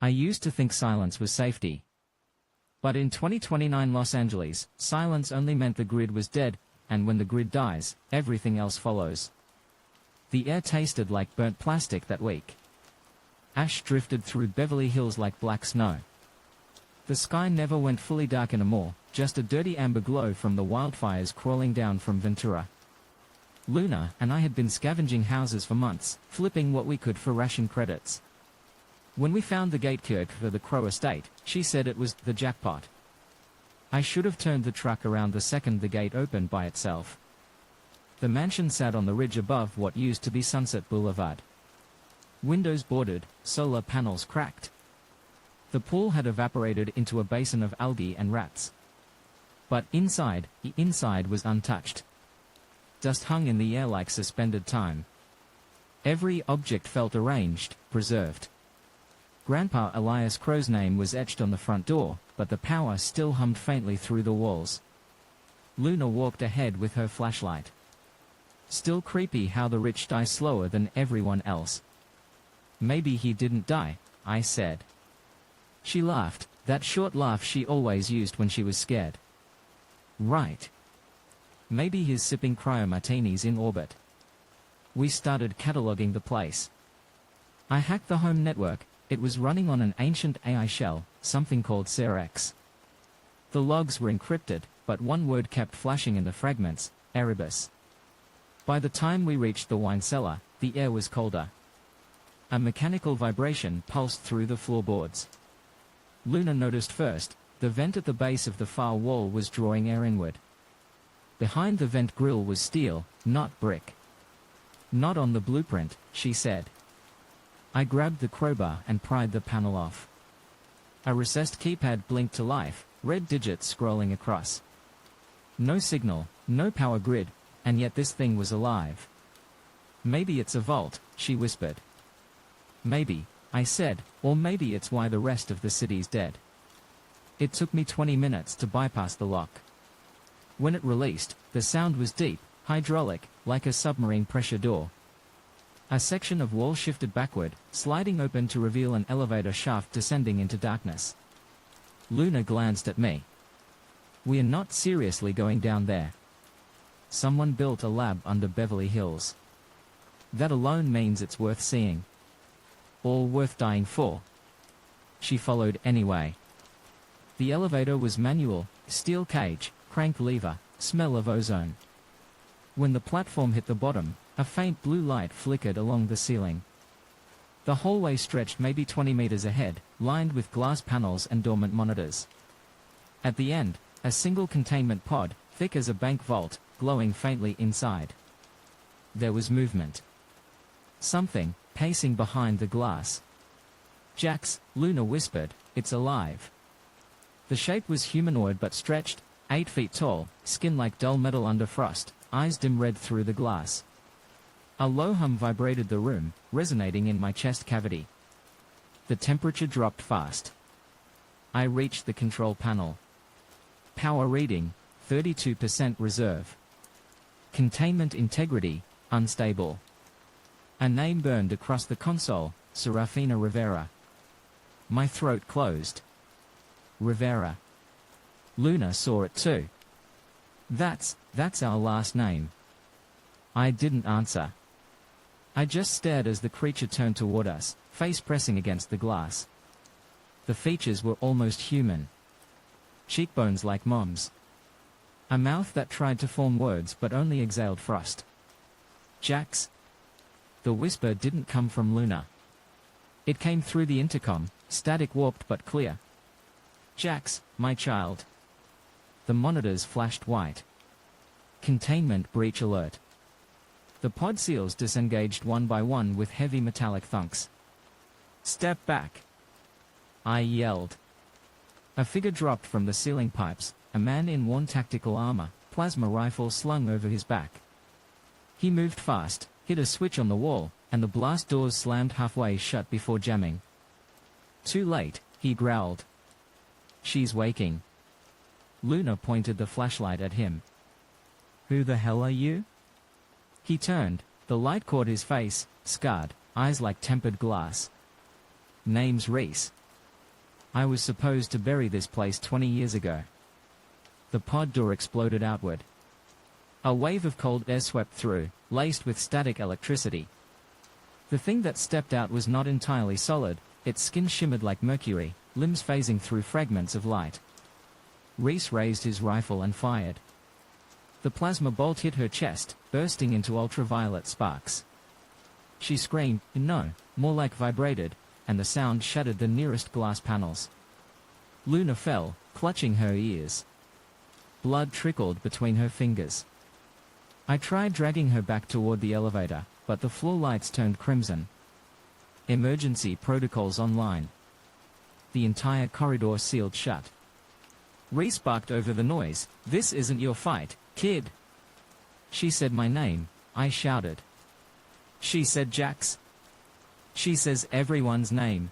I used to think silence was safety. But in 2029 Los Angeles, silence only meant the grid was dead, and when the grid dies, everything else follows. The air tasted like burnt plastic that week. Ash drifted through Beverly Hills like black snow. The sky never went fully dark anymore, just a dirty amber glow from the wildfires crawling down from Ventura. Luna and I had been scavenging houses for months, flipping what we could for ration credits. When we found the gate clerk for the Crow estate, she said it was the jackpot. I should have turned the truck around the second the gate opened by itself. The mansion sat on the ridge above what used to be Sunset Boulevard. Windows boarded, solar panels cracked. The pool had evaporated into a basin of algae and rats. But inside, the inside was untouched. Dust hung in the air like suspended time. Every object felt arranged, preserved. Grandpa Elias Crow's name was etched on the front door, but the power still hummed faintly through the walls. Luna walked ahead with her flashlight. Still creepy how the rich die slower than everyone else. Maybe he didn't die, I said. She laughed, that short laugh she always used when she was scared. Right. Maybe he's sipping cryo-martinis in orbit. We started cataloging the place. I hacked the home network. It was running on an ancient AI shell, something called CRX. The logs were encrypted, but one word kept flashing in the fragments, Erebus. By the time we reached the wine cellar, the air was colder. A mechanical vibration pulsed through the floorboards. Luna noticed first, the vent at the base of the far wall was drawing air inward. Behind the vent grill was steel, not brick. Not on the blueprint, she said. I grabbed the crowbar and pried the panel off. A recessed keypad blinked to life, red digits scrolling across. No signal, no power grid, and yet this thing was alive. Maybe it's a vault, she whispered. Maybe, I said, or maybe it's why the rest of the city's dead. It took me 20 minutes to bypass the lock. When it released, the sound was deep, hydraulic, like a submarine pressure door. A section of wall shifted backward, sliding open to reveal an elevator shaft descending into darkness. Luna glanced at me. We are not seriously going down there. Someone built a lab under Beverly Hills. That alone means it's worth seeing. All worth dying for. She followed anyway. The elevator was manual, steel cage, crank lever, smell of ozone. When the platform hit the bottom, a faint blue light flickered along the ceiling. The hallway stretched maybe 20 meters ahead, lined with glass panels and dormant monitors. At the end, a single containment pod, thick as a bank vault, glowing faintly inside. There was movement. Something, pacing behind the glass. Jax, Luna whispered, it's alive. The shape was humanoid but stretched, 8 feet tall, skin like dull metal under frost, eyes dim red through the glass. A low hum vibrated the room, resonating in my chest cavity. The temperature dropped fast. I reached the control panel. Power reading, 32% reserve. Containment integrity, unstable. A name burned across the console, Serafina Rivera. My throat closed. Rivera. Luna saw it too. That's our last name. I didn't answer. I just stared as the creature turned toward us, face pressing against the glass. The features were almost human. Cheekbones like Mom's. A mouth that tried to form words but only exhaled frost. Jax. The whisper didn't come from Luna. It came through the intercom, static warped but clear. Jax, my child. The monitors flashed white. Containment breach alert. The pod seals disengaged one by one with heavy metallic thunks. Step back. I yelled. A figure dropped from the ceiling pipes, a man in worn tactical armor, plasma rifle slung over his back. He moved fast, hit a switch on the wall, and the blast doors slammed halfway shut before jamming. Too late, he growled. She's waking. Luna pointed the flashlight at him. Who the hell are you? He turned, the light caught his face, scarred, eyes like tempered glass. Name's Reese. I was supposed to bury this place 20 years ago. The pod door exploded outward. A wave of cold air swept through, laced with static electricity. The thing that stepped out was not entirely solid, its skin shimmered like mercury, limbs phasing through fragments of light. Reese raised his rifle and fired. The plasma bolt hit her chest, bursting into ultraviolet sparks. She screamed, no, more like vibrated, and the sound shattered the nearest glass panels. Luna fell, clutching her ears. Blood trickled between her fingers. I tried dragging her back toward the elevator, but the floor lights turned crimson. Emergency protocols online. The entire corridor sealed shut. Reese barked over the noise, "This isn't your fight, kid." She said my name, I shouted. She said Jax. She says everyone's name.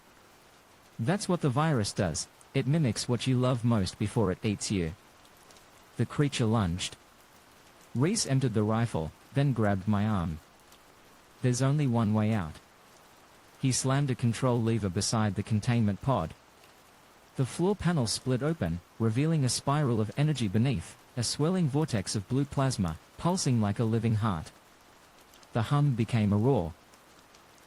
That's what the virus does, it mimics what you love most before it eats you. The creature lunged. Reese emptied the rifle, then grabbed my arm. There's only one way out. He slammed a control lever beside the containment pod. The floor panel split open, revealing a spiral of energy beneath, a swirling vortex of blue plasma, pulsing like a living heart. The hum became a roar.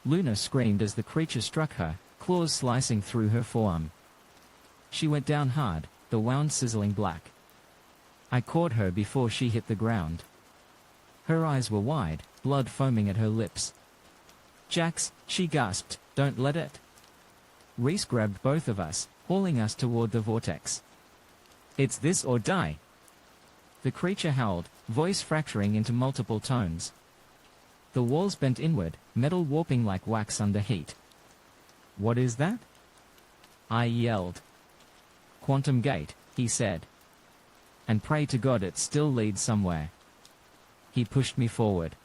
Luna screamed as the creature struck her, claws slicing through her forearm. She went down hard, the wound sizzling black. I caught her before she hit the ground. Her eyes were wide, blood foaming at her lips. "Jax," she gasped, "don't let it." Reese grabbed both of us, hauling us toward the vortex. "It's this or die." The creature howled, voice fracturing into multiple tones. The walls bent inward, metal warping like wax under heat. "What is that?" I yelled. "Quantum gate," he said. "And pray to God it still leads somewhere." He pushed me forward.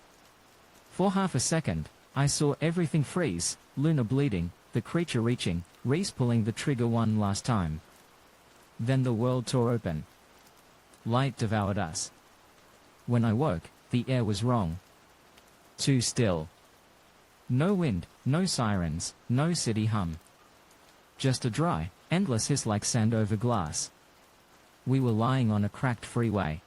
For half a second, I saw everything freeze, Luna bleeding, the creature reaching, Reese pulling the trigger one last time. Then the world tore open. Light devoured us. When I woke, the air was wrong. Too still. No wind, no sirens, no city hum. Just a dry, endless hiss like sand over glass. We were lying on a cracked freeway.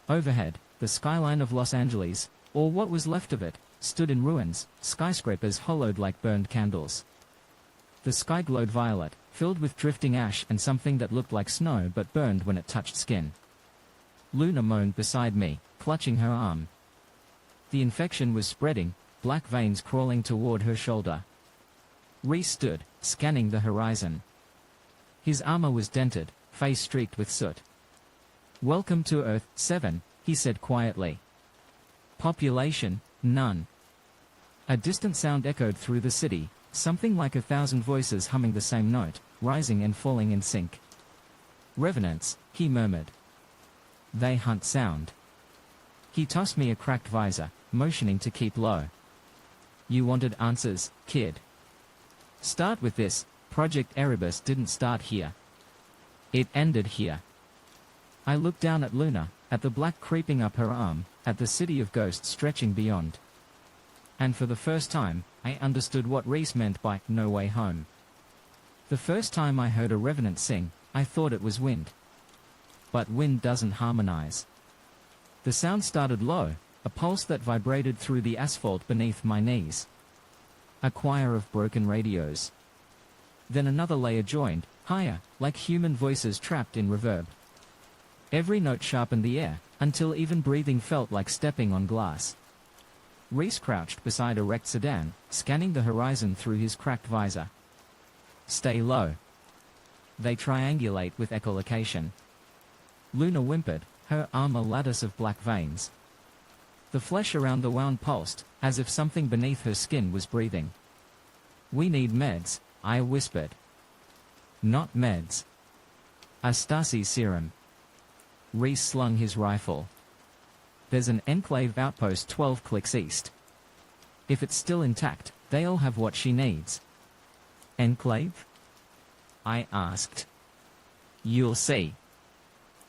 Overhead, the skyline of Los Angeles, or what was left of it, stood in ruins, skyscrapers hollowed like burned candles. The sky glowed violet, filled with drifting ash and something that looked like snow but burned when it touched skin. Luna moaned beside me, clutching her arm. The infection was spreading, black veins crawling toward her shoulder. Reese stood, scanning the horizon. His armor was dented, face streaked with soot. "Welcome to Earth, 7, he said quietly. "Population, none." A distant sound echoed through the city, something like 1,000 voices humming the same note, rising and falling in sync. "Revenants," he murmured. "They hunt sound." He tossed me a cracked visor, motioning to keep low. "You wanted answers, kid. Start with this, Project Erebus didn't start here. It ended here." I looked down at Luna, at the black creeping up her arm, at the city of ghosts stretching beyond. And for the first time, I understood what Reese meant by "no way home." The first time I heard a revenant sing, I thought it was wind. But wind doesn't harmonize. The sound started low, a pulse that vibrated through the asphalt beneath my knees. A choir of broken radios. Then another layer joined, higher, like human voices trapped in reverb. Every note sharpened the air, until even breathing felt like stepping on glass. Reese crouched beside a wrecked sedan, scanning the horizon through his cracked visor. "Stay low." They triangulate with echolocation. Luna whimpered, her arm a lattice of black veins. The flesh around the wound pulsed, as if something beneath her skin was breathing. "We need meds," I whispered. "Not meds. A Stasi serum." Reese slung his rifle. "There's an Enclave outpost 12 clicks east. If it's still intact, they'll have what she needs." "Enclave?" I asked. "You'll see."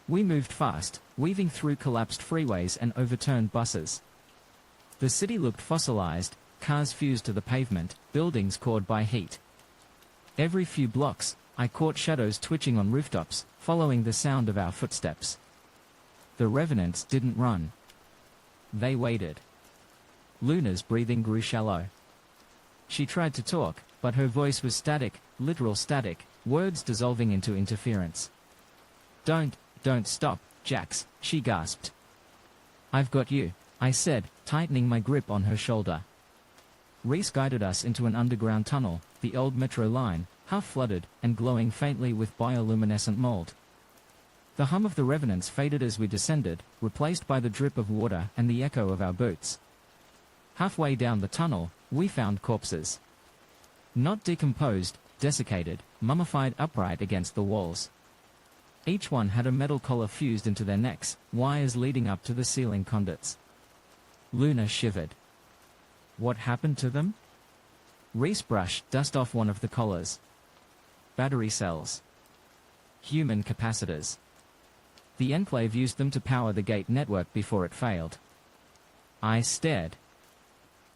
We moved fast, weaving through collapsed freeways and overturned buses. The city looked fossilized, cars fused to the pavement, buildings cored by heat. Every few blocks, I caught shadows twitching on rooftops, following the sound of our footsteps. The revenants didn't run. They waited. Luna's breathing grew shallow. She tried to talk, but her voice was static, literal static, words dissolving into interference. Don't stop, Jax, she gasped. I've got you, I said, tightening my grip on her shoulder. Reese guided us into an underground tunnel, the old metro line, half-flooded and glowing faintly with bioluminescent mold. The hum of the revenants faded as we descended, replaced by the drip of water and the echo of our boots. Halfway down the tunnel, we found corpses. Not decomposed, desiccated, mummified upright against the walls. Each one had a metal collar fused into their necks, wires leading up to the ceiling conduits. Luna shivered. What happened to them? Reese brushed dust off one of the collars. Battery cells. Human capacitors. The Enclave used them to power the gate network before it failed. I stared.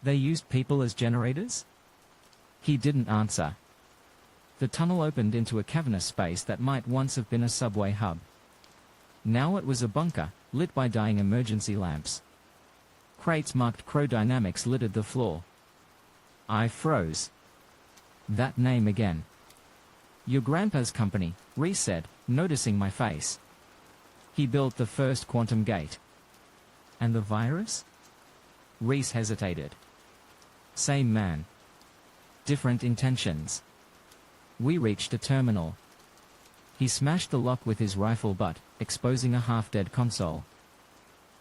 They used people as generators? He didn't answer. The tunnel opened into a cavernous space that might once have been a subway hub. Now it was a bunker, lit by dying emergency lamps. Crates marked Crow Dynamics littered the floor. I froze. That name again. Your grandpa's company, Reese said, noticing my face. He built the first quantum gate. And the virus? Reese hesitated. Same man. Different intentions. We reached a terminal. He smashed the lock with his rifle butt, exposing a half-dead console.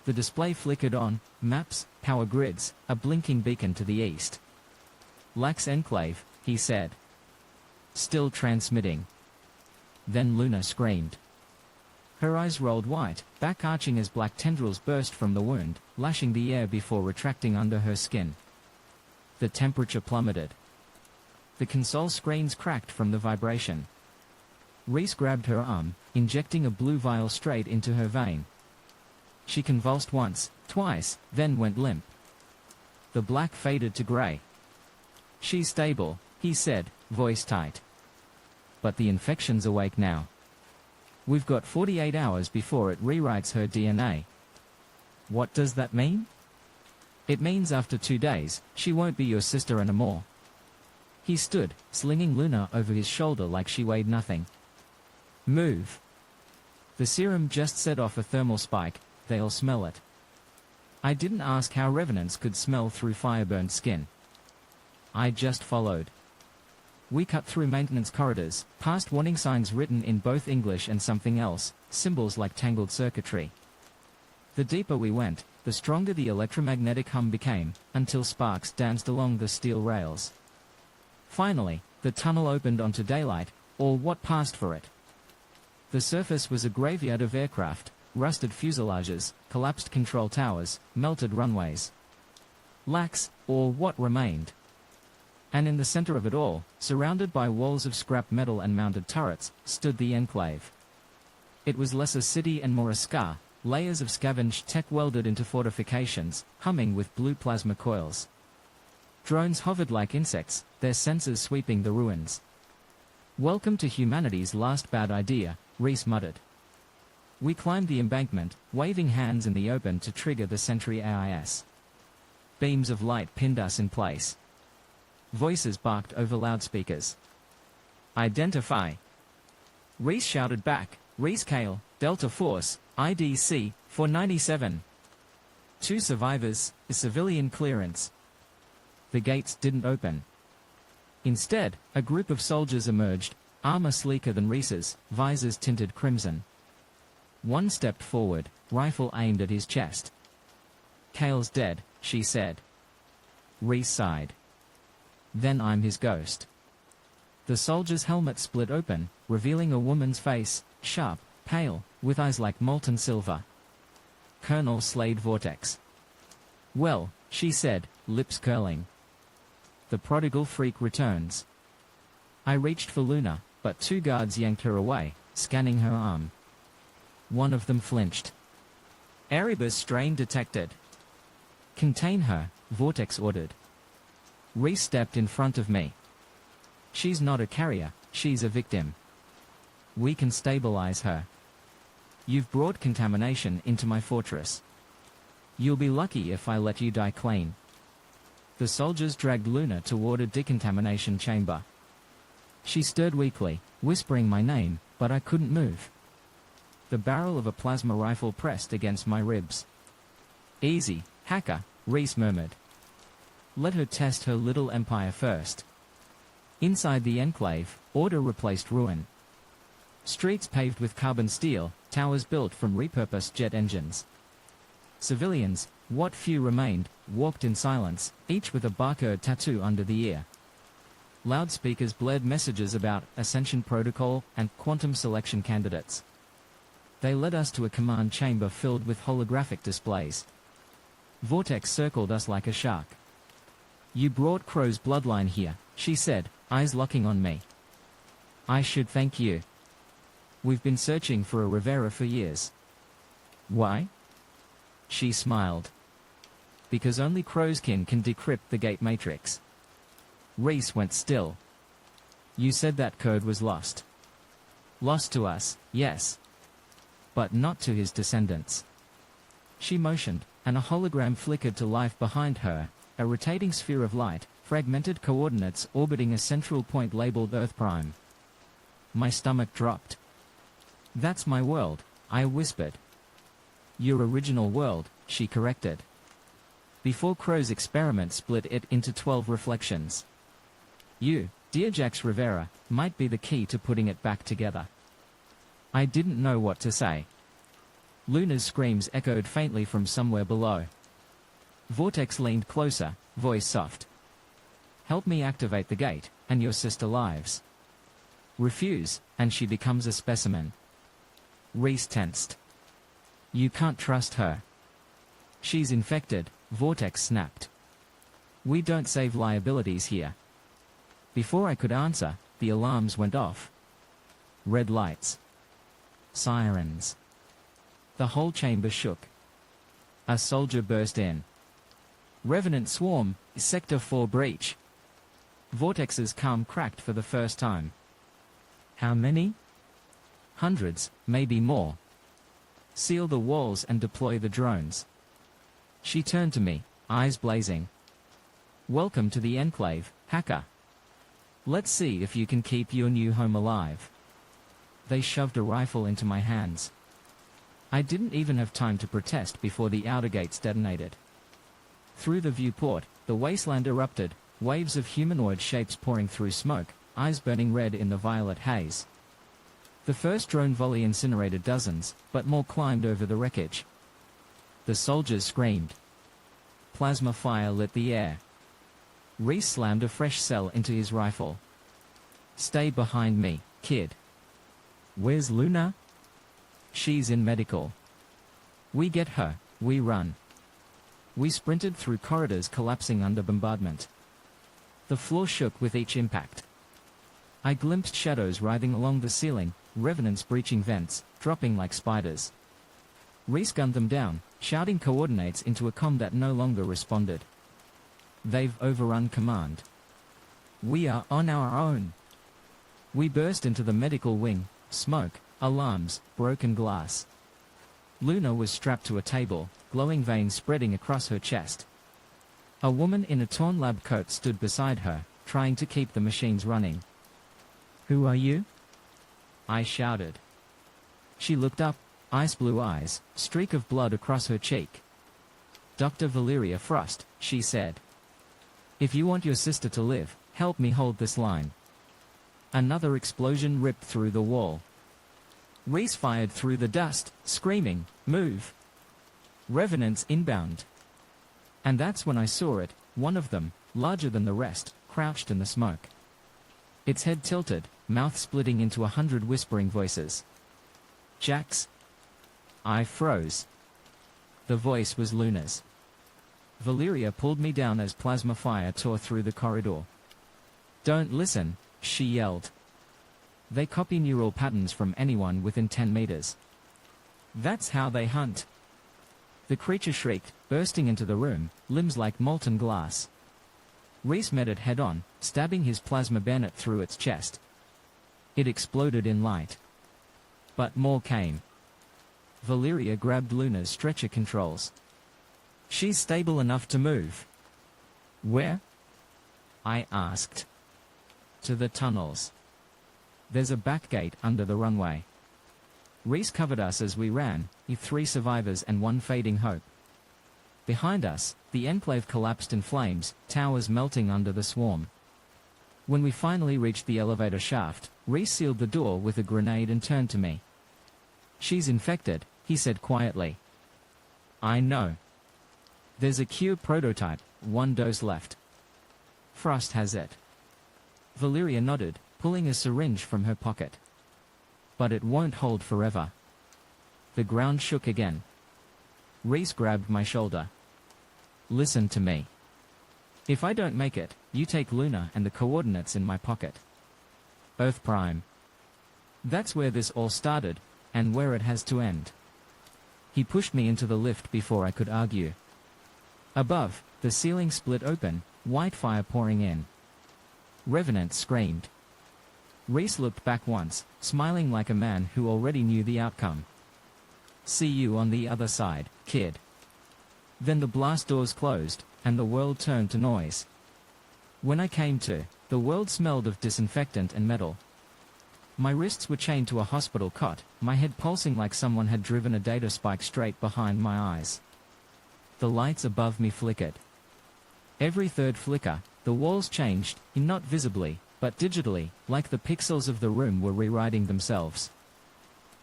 The display flickered on, maps, power grids, a blinking beacon to the east. Lax Enclave, he said. Still transmitting. Then Luna screamed. Her eyes rolled white, back arching as black tendrils burst from the wound, lashing the air before retracting under her skin. The temperature plummeted. The console screens cracked from the vibration. Reese grabbed her arm, injecting a blue vial straight into her vein. She convulsed once, twice, then went limp. The black faded to gray. She's stable, he said, voice tight. But the infection's awake now. We've got 48 hours before it rewrites her DNA. What does that mean? It means after 2 days, she won't be your sister anymore. He stood, slinging Luna over his shoulder like she weighed nothing. Move. The serum just set off a thermal spike, they'll smell it. I didn't ask how revenants could smell through fire-burned skin. I just followed. We cut through maintenance corridors, past warning signs written in both English and something else, symbols like tangled circuitry. The deeper we went, the stronger the electromagnetic hum became, until sparks danced along the steel rails. Finally, the tunnel opened onto daylight, or what passed for it. The surface was a graveyard of aircraft, rusted fuselages, collapsed control towers, melted runways. Lax, or what remained. And in the center of it all, surrounded by walls of scrap metal and mounted turrets, stood the Enclave. It was less a city and more a scar, layers of scavenged tech welded into fortifications, humming with blue plasma coils. Drones hovered like insects, their sensors sweeping the ruins. Welcome to humanity's last bad idea, Reese muttered. We climbed the embankment, waving hands in the open to trigger the Sentry AIS. Beams of light pinned us in place. Voices barked over loudspeakers. Identify. Reese shouted back, Reese Kale, Delta Force, IDC, 497. 2 survivors, a civilian clearance. The gates didn't open. Instead, a group of soldiers emerged, armor sleeker than Reese's, visors tinted crimson. One stepped forward, rifle aimed at his chest. Kale's dead, she said. Reese sighed. Then I'm his ghost. The soldier's helmet split open, revealing a woman's face, sharp, pale, with eyes like molten silver. Colonel Slade Vortex. Well, she said, lips curling. The prodigal freak returns. I reached for Luna, but 2 guards yanked her away, scanning her arm. One of them flinched. Erebus strain detected. Contain her, Vortex ordered. Reese stepped in front of me. She's not a carrier, she's a victim. We can stabilize her. You've brought contamination into my fortress. You'll be lucky if I let you die clean. The soldiers dragged Luna toward a decontamination chamber. She stirred weakly, whispering my name, but I couldn't move. The barrel of a plasma rifle pressed against my ribs. Easy, hacker, Reese murmured. Let her test her little empire first. Inside the enclave, order replaced ruin. Streets paved with carbon steel, towers built from repurposed jet engines. Civilians, what few remained, walked in silence, each with a barcode tattoo under the ear. Loudspeakers blared messages about Ascension Protocol and quantum selection candidates. They led us to a command chamber filled with holographic displays. Vortex circled us like a shark. You brought Crow's bloodline here, she said, eyes locking on me. I should thank you. We've been searching for a Rivera for years. Why? She smiled. Because only Crow's kin can decrypt the gate matrix. Reese went still. You said that code was lost. Lost to us, yes. But not to his descendants. She motioned, and a hologram flickered to life behind her, a rotating sphere of light, fragmented coordinates orbiting a central point labeled Earth Prime. My stomach dropped. That's my world, I whispered. Your original world, she corrected. Before Crow's experiment split it into 12 reflections. You, dear Jax Rivera, might be the key to putting it back together. I didn't know what to say. Luna's screams echoed faintly from somewhere below. Vortex leaned closer, voice soft. Help me activate the gate, and your sister lives. Refuse, and she becomes a specimen. Reese tensed. You can't trust her. She's infected, Vortex snapped. We don't save liabilities here. Before I could answer, the alarms went off. Red lights. Sirens. The whole chamber shook. A soldier burst in. Revenant swarm, Sector 4 breach. Vortex's calm cracked for the first time. How many? Hundreds, maybe more. Seal the walls and deploy the drones. She turned to me, eyes blazing. Welcome to the Enclave, hacker. Let's see if you can keep your new home alive. They shoved a rifle into my hands. I didn't even have time to protest before the outer gates detonated. Through the viewport, the wasteland erupted, waves of humanoid shapes pouring through smoke, eyes burning red in the violet haze. The first drone volley incinerated dozens, but more climbed over the wreckage. The soldiers screamed. Plasma fire lit the air. Reese slammed a fresh cell into his rifle. Stay behind me, kid. Where's Luna? She's in medical. We get her, we run. We sprinted through corridors collapsing under bombardment. The floor shook with each impact. I glimpsed shadows writhing along the ceiling, revenants breaching vents, dropping like spiders. Reese gunned them down, shouting coordinates into a comm that no longer responded. They've overrun command. We are on our own. We burst into the medical wing, smoke, alarms, broken glass. Luna was strapped to a table, glowing veins spreading across her chest. A woman in a torn lab coat stood beside her, trying to keep the machines running. Who are you? I shouted. She looked up, ice blue eyes, streak of blood across her cheek. Dr. Valeria Frost, she said. If you want your sister to live, help me hold this line. Another explosion ripped through the wall. Reese fired through the dust, screaming, move! Revenants inbound. And that's when I saw it, one of them, larger than the rest, crouched in the smoke. Its head tilted, mouth splitting into 100 whispering voices. Jax? I froze. The voice was Luna's. Valeria pulled me down as plasma fire tore through the corridor. Don't listen, she yelled. They copy neural patterns from anyone within 10 meters. That's how they hunt. The creature shrieked, bursting into the room, limbs like molten glass. Reese met it head-on, stabbing his plasma bayonet through its chest. It exploded in light. But more came. Valeria grabbed Luna's stretcher controls. She's stable enough to move. Where? I asked. To the tunnels. There's a back gate under the runway. Reese covered us as we ran, with 3 survivors and 1 fading hope. Behind us, the enclave collapsed in flames, towers melting under the swarm. When we finally reached the elevator shaft, Reese sealed the door with a grenade and turned to me. She's infected, he said quietly. I know. There's a cure prototype, 1 dose left. Frost has it. Valeria nodded, pulling a syringe from her pocket. But it won't hold forever. The ground shook again. Reese grabbed my shoulder. Listen to me. If I don't make it, you take Luna and the coordinates in my pocket. Earth Prime. That's where this all started, and where it has to end. He pushed me into the lift before I could argue. Above, the ceiling split open, white fire pouring in. Revenants screamed. Reese looked back once, smiling like a man who already knew the outcome. See you on the other side, kid. Then the blast doors closed, and the world turned to noise. When I came to, the world smelled of disinfectant and metal. My wrists were chained to a hospital cot, my head pulsing like someone had driven a data spike straight behind my eyes. The lights above me flickered. Every third flicker, the walls changed, not visibly, but digitally, like the pixels of the room were rewriting themselves.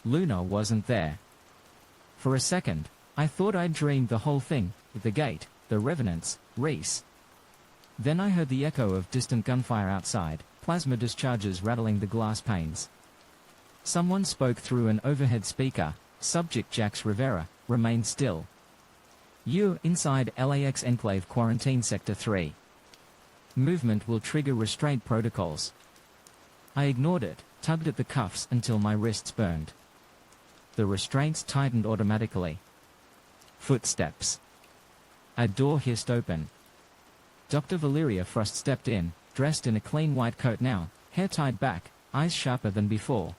Luna wasn't there. For a second, I thought I'd dreamed the whole thing, the gate, the revenants, Reese. Then I heard the echo of distant gunfire outside, plasma discharges rattling the glass panes. Someone spoke through an overhead speaker, subject Jax Rivera, remain still. You inside LAX Enclave Quarantine Sector 3. Movement will trigger restraint protocols. I ignored it, tugged at the cuffs until my wrists burned. The restraints tightened automatically. Footsteps. A door hissed open. Dr. Valeria Frost stepped in, dressed in a clean white coat now, hair tied back, eyes sharper than before.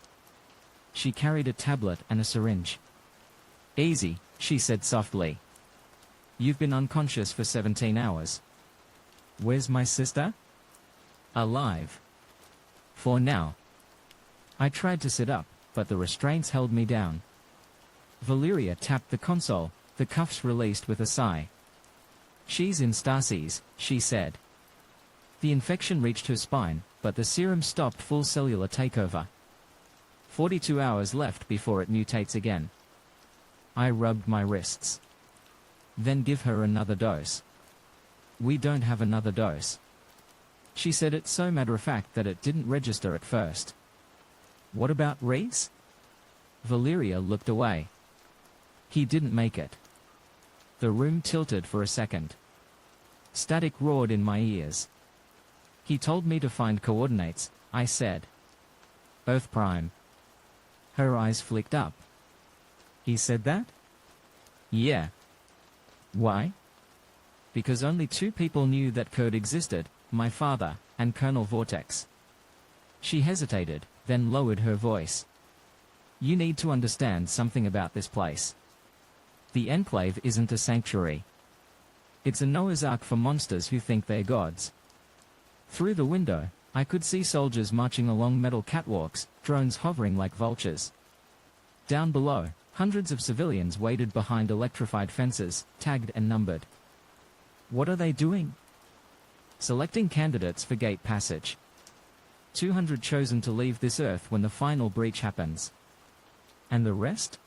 She carried a tablet and a syringe. Easy, she said softly. You've been unconscious for 17 hours. Where's my sister? Alive. For now. I tried to sit up, but the restraints held me down. Valeria tapped the console, the cuffs released with a sigh. She's in stasis, she said. The infection reached her spine, but the serum stopped full cellular takeover. 42 hours left before it mutates again. I rubbed my wrists. Then give her another dose. We don't have another dose. She said it so matter-of-fact that it didn't register at first. What about Reese? Valeria looked away. He didn't make it. The room tilted for a second. Static roared in my ears. He told me to find coordinates, I said. Earth Prime. Her eyes flicked up. He said that? Yeah. Why? Because only 2 people knew that code existed, my father, and Colonel Vortex. She hesitated, then lowered her voice. You need to understand something about this place. The Enclave isn't a sanctuary. It's a Noah's Ark for monsters who think they're gods. Through the window, I could see soldiers marching along metal catwalks, drones hovering like vultures. Down below, hundreds of civilians waited behind electrified fences, tagged and numbered. What are they doing? Selecting candidates for gate passage. 200 chosen to leave this Earth when the final breach happens. And the rest?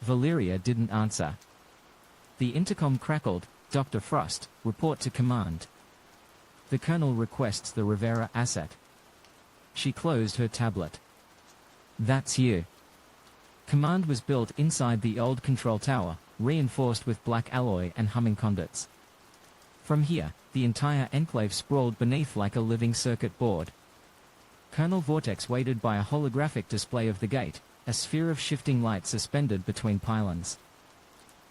Valeria didn't answer. The intercom crackled. Dr. Frost, report to command. The Colonel requests the Rivera asset. She closed her tablet. That's you. Command was built inside the old control tower, reinforced with black alloy and humming conduits. From here, the entire enclave sprawled beneath like a living circuit board. Colonel Vortex waited by a holographic display of the gate, a sphere of shifting light suspended between pylons.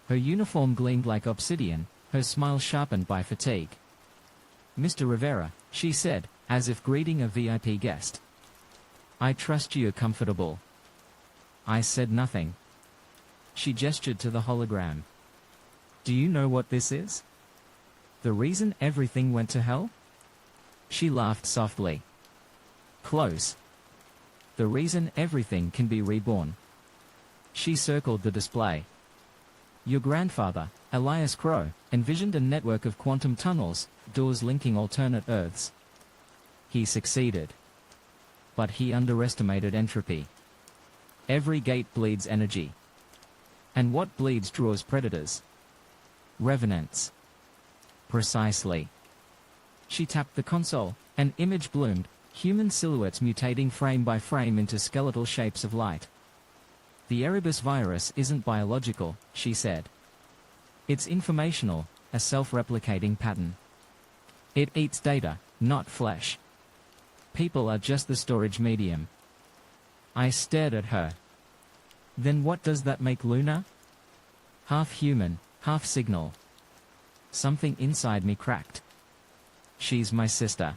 Her uniform gleamed like obsidian, her smile sharpened by fatigue. Mr. Rivera, she said, as if greeting a VIP guest. I trust you're comfortable. I said nothing. She gestured to the hologram. Do you know what this is? The reason everything went to hell? She laughed softly. Close. The reason everything can be reborn. She circled the display. Your grandfather, Elias Crow, envisioned a network of quantum tunnels, doors linking alternate Earths. He succeeded. But he underestimated entropy. Every gate bleeds energy. And what bleeds draws predators. Revenants. Precisely. She tapped the console. An image bloomed, human silhouettes mutating frame by frame into skeletal shapes of light. The Erebus virus isn't biological, she said. It's informational, a self-replicating pattern. It eats data, not flesh. People are just the storage medium. I stared at her. Then what does that make Luna? Half human, half signal. Something inside me cracked. She's my sister.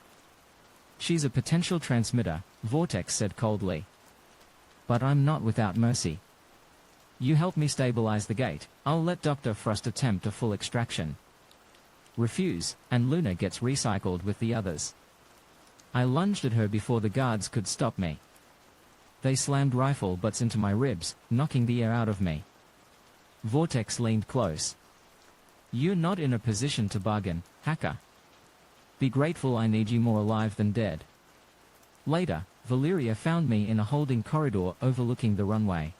She's a potential transmitter, Vortex said coldly. But I'm not without mercy. You help me stabilize the gate, I'll let Dr. Frost attempt a full extraction. Refuse, and Luna gets recycled with the others. I lunged at her before the guards could stop me. They slammed rifle butts into my ribs, knocking the air out of me. Vortex leaned close. You're not in a position to bargain, hacker. Be grateful I need you more alive than dead. Later, Valeria found me in a holding corridor overlooking the runway.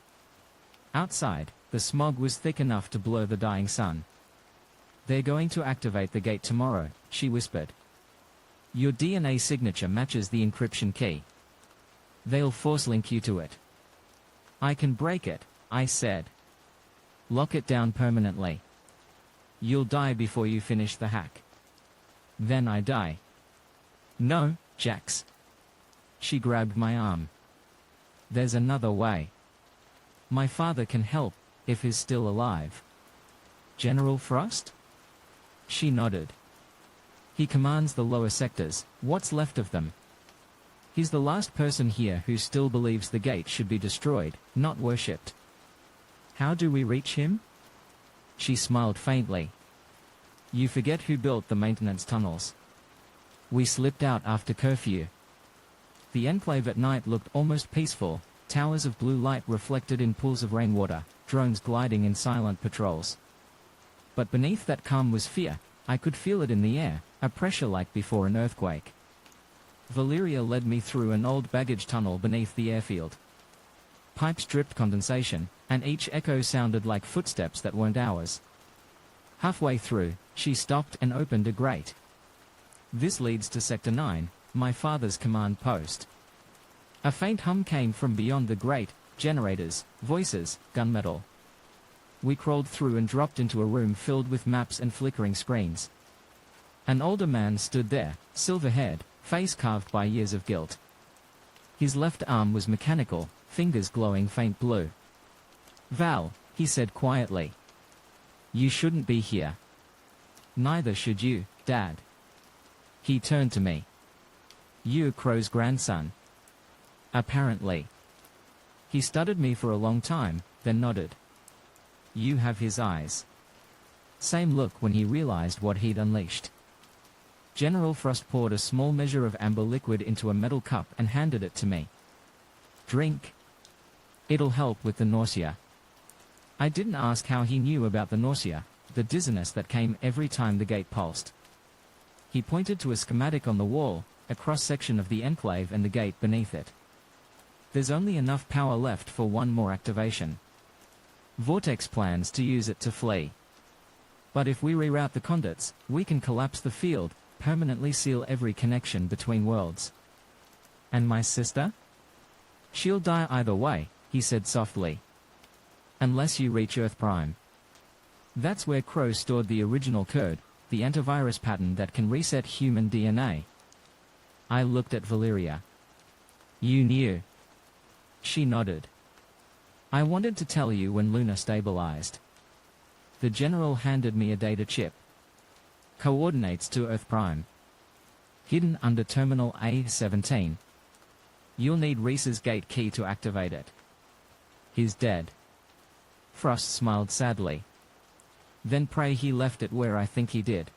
Outside, the smog was thick enough to blur the dying sun. They're going to activate the gate tomorrow, she whispered. Your DNA signature matches the encryption key. They'll force-link you to it. I can break it, I said. Lock it down permanently. You'll die before you finish the hack. Then I die. No, Jax. She grabbed my arm. There's another way. My father can help, if he's still alive. General Frost? She nodded. He commands the lower sectors, what's left of them. He's the last person here who still believes the gate should be destroyed, not worshipped. How do we reach him? She smiled faintly. You forget who built the maintenance tunnels. We slipped out after curfew. The enclave at night looked almost peaceful, towers of blue light reflected in pools of rainwater, drones gliding in silent patrols. But beneath that calm was fear. I could feel it in the air, a pressure like before an earthquake. Valeria led me through an old baggage tunnel beneath the airfield. Pipes dripped condensation, and each echo sounded like footsteps that weren't ours. Halfway through, she stopped and opened a grate. This leads to Sector 9, my father's command post. A faint hum came from beyond the grate, generators, voices, gunmetal. We crawled through and dropped into a room filled with maps and flickering screens. An older man stood there, silver-haired, face carved by years of guilt. His left arm was mechanical, fingers glowing faint blue. Val, he said quietly. You shouldn't be here. Neither should you, Dad. He turned to me. You're Crow's grandson. Apparently. He studied me for a long time, then nodded. You have his eyes. Same look when he realized what he'd unleashed. General Frost poured a small measure of amber liquid into a metal cup and handed it to me. Drink. It'll help with the nausea. I didn't ask how he knew about the nausea, the dizziness that came every time the gate pulsed. He pointed to a schematic on the wall, a cross-section of the enclave and the gate beneath it. There's only enough power left for one more activation. Vortex plans to use it to flee. But if we reroute the conduits, we can collapse the field, permanently seal every connection between worlds. And my sister? She'll die either way, he said softly. Unless you reach Earth Prime. That's where Crow stored the original code, the antivirus pattern that can reset human DNA. I looked at Valeria. You knew. She nodded. I wanted to tell you when Luna stabilized. The general handed me a data chip. Coordinates to Earth Prime. Hidden under Terminal A-17. You'll need Reese's gate key to activate it. He's dead. Frost smiled sadly. Then pray he left it where I think he did.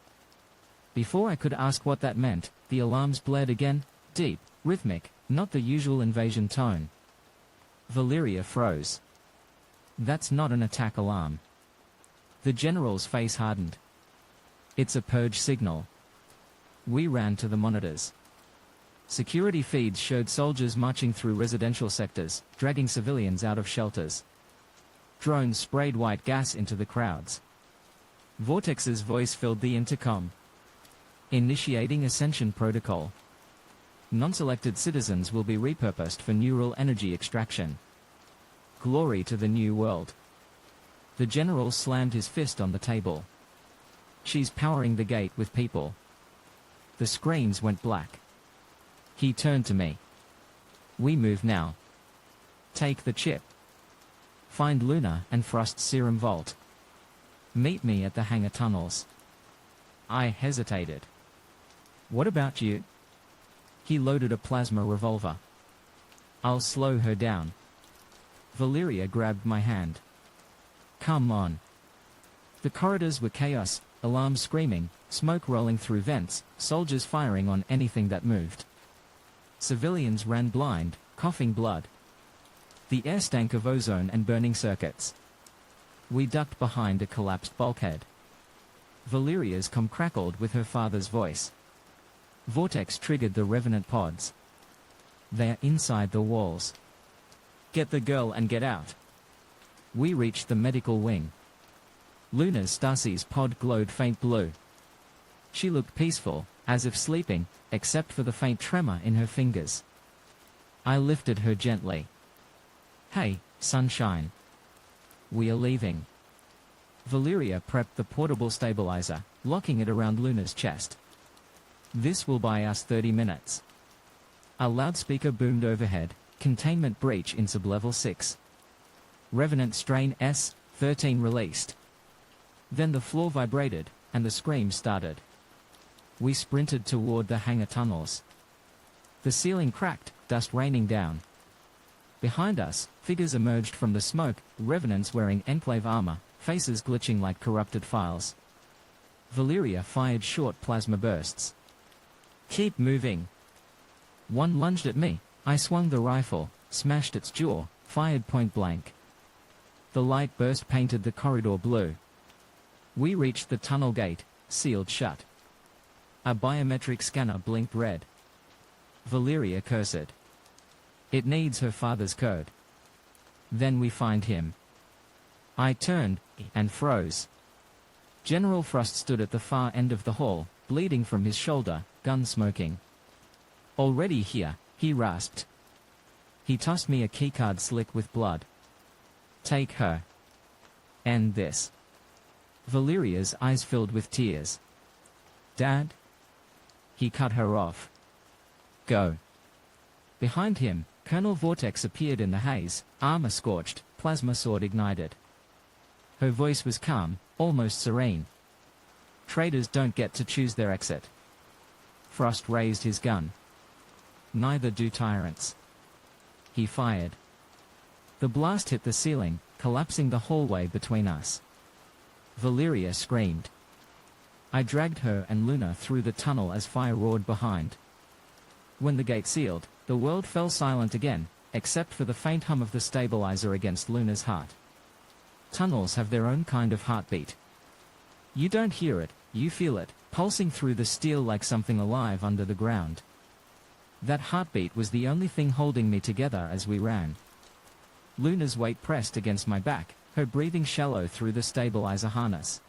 Before I could ask what that meant, the alarms blared again, deep, rhythmic, not the usual invasion tone. Valeria froze. That's not an attack alarm. The general's face hardened. It's a purge signal. We ran to the monitors. Security feeds showed soldiers marching through residential sectors, dragging civilians out of shelters. Drones sprayed white gas into the crowds. Vortex's voice filled the intercom. Initiating Ascension Protocol. Non-selected citizens will be repurposed for neural energy extraction. Glory to the new world. The general slammed his fist on the table. She's powering the gate with people. The screens went black. He turned to me. We move now. Take the chip. Find Luna and Frost's serum vault. Meet me at the hangar tunnels. I hesitated. What about you? He loaded a plasma revolver. I'll slow her down. Valeria grabbed my hand. Come on. The corridors were chaos, alarms screaming, smoke rolling through vents, soldiers firing on anything that moved. Civilians ran blind, coughing blood. The air stank of ozone and burning circuits. We ducked behind a collapsed bulkhead. Valeria's comm crackled with her father's voice. Vortex triggered the revenant pods. They're inside the walls. Get the girl and get out. We reached the medical wing. Luna's Stacy's pod glowed faint blue. She looked peaceful, as if sleeping, except for the faint tremor in her fingers. I lifted her gently. Hey, sunshine. We are leaving. Valeria prepped the portable stabilizer, locking it around Luna's chest. This will buy us 30 minutes. A loudspeaker boomed overhead, containment breach in sublevel 6. Revenant strain S-13 released. Then the floor vibrated, and the scream started. We sprinted toward the hangar tunnels. The ceiling cracked, dust raining down. Behind us, figures emerged from the smoke, revenants wearing Enclave armor, faces glitching like corrupted files. Valeria fired short plasma bursts. Keep moving. One lunged at me. I swung the rifle, smashed its jaw, fired point blank. The light burst painted the corridor blue. We reached the tunnel gate, sealed shut. A biometric scanner blinked red. Valeria cursed. It needs her father's code. Then we find him. I turned, and froze. General Frost stood at the far end of the hall, bleeding from his shoulder, gun smoking. Already here, he rasped. He tossed me a keycard slick with blood. Take her. End this. Valeria's eyes filled with tears. Dad? He cut her off. Go. Behind him, Colonel Vortex appeared in the haze, armor scorched, plasma sword ignited. Her voice was calm, almost serene. Traitors don't get to choose their exit. Frost raised his gun. Neither do tyrants. He fired. The blast hit the ceiling, collapsing the hallway between us. Valeria screamed. I dragged her and Luna through the tunnel as fire roared behind. When the gate sealed, the world fell silent again, except for the faint hum of the stabilizer against Luna's heart. Tunnels have their own kind of heartbeat. You don't hear it, you feel it, pulsing through the steel like something alive under the ground. That heartbeat was the only thing holding me together as we ran. Luna's weight pressed against my back, her breathing shallow through the stabilizer harness.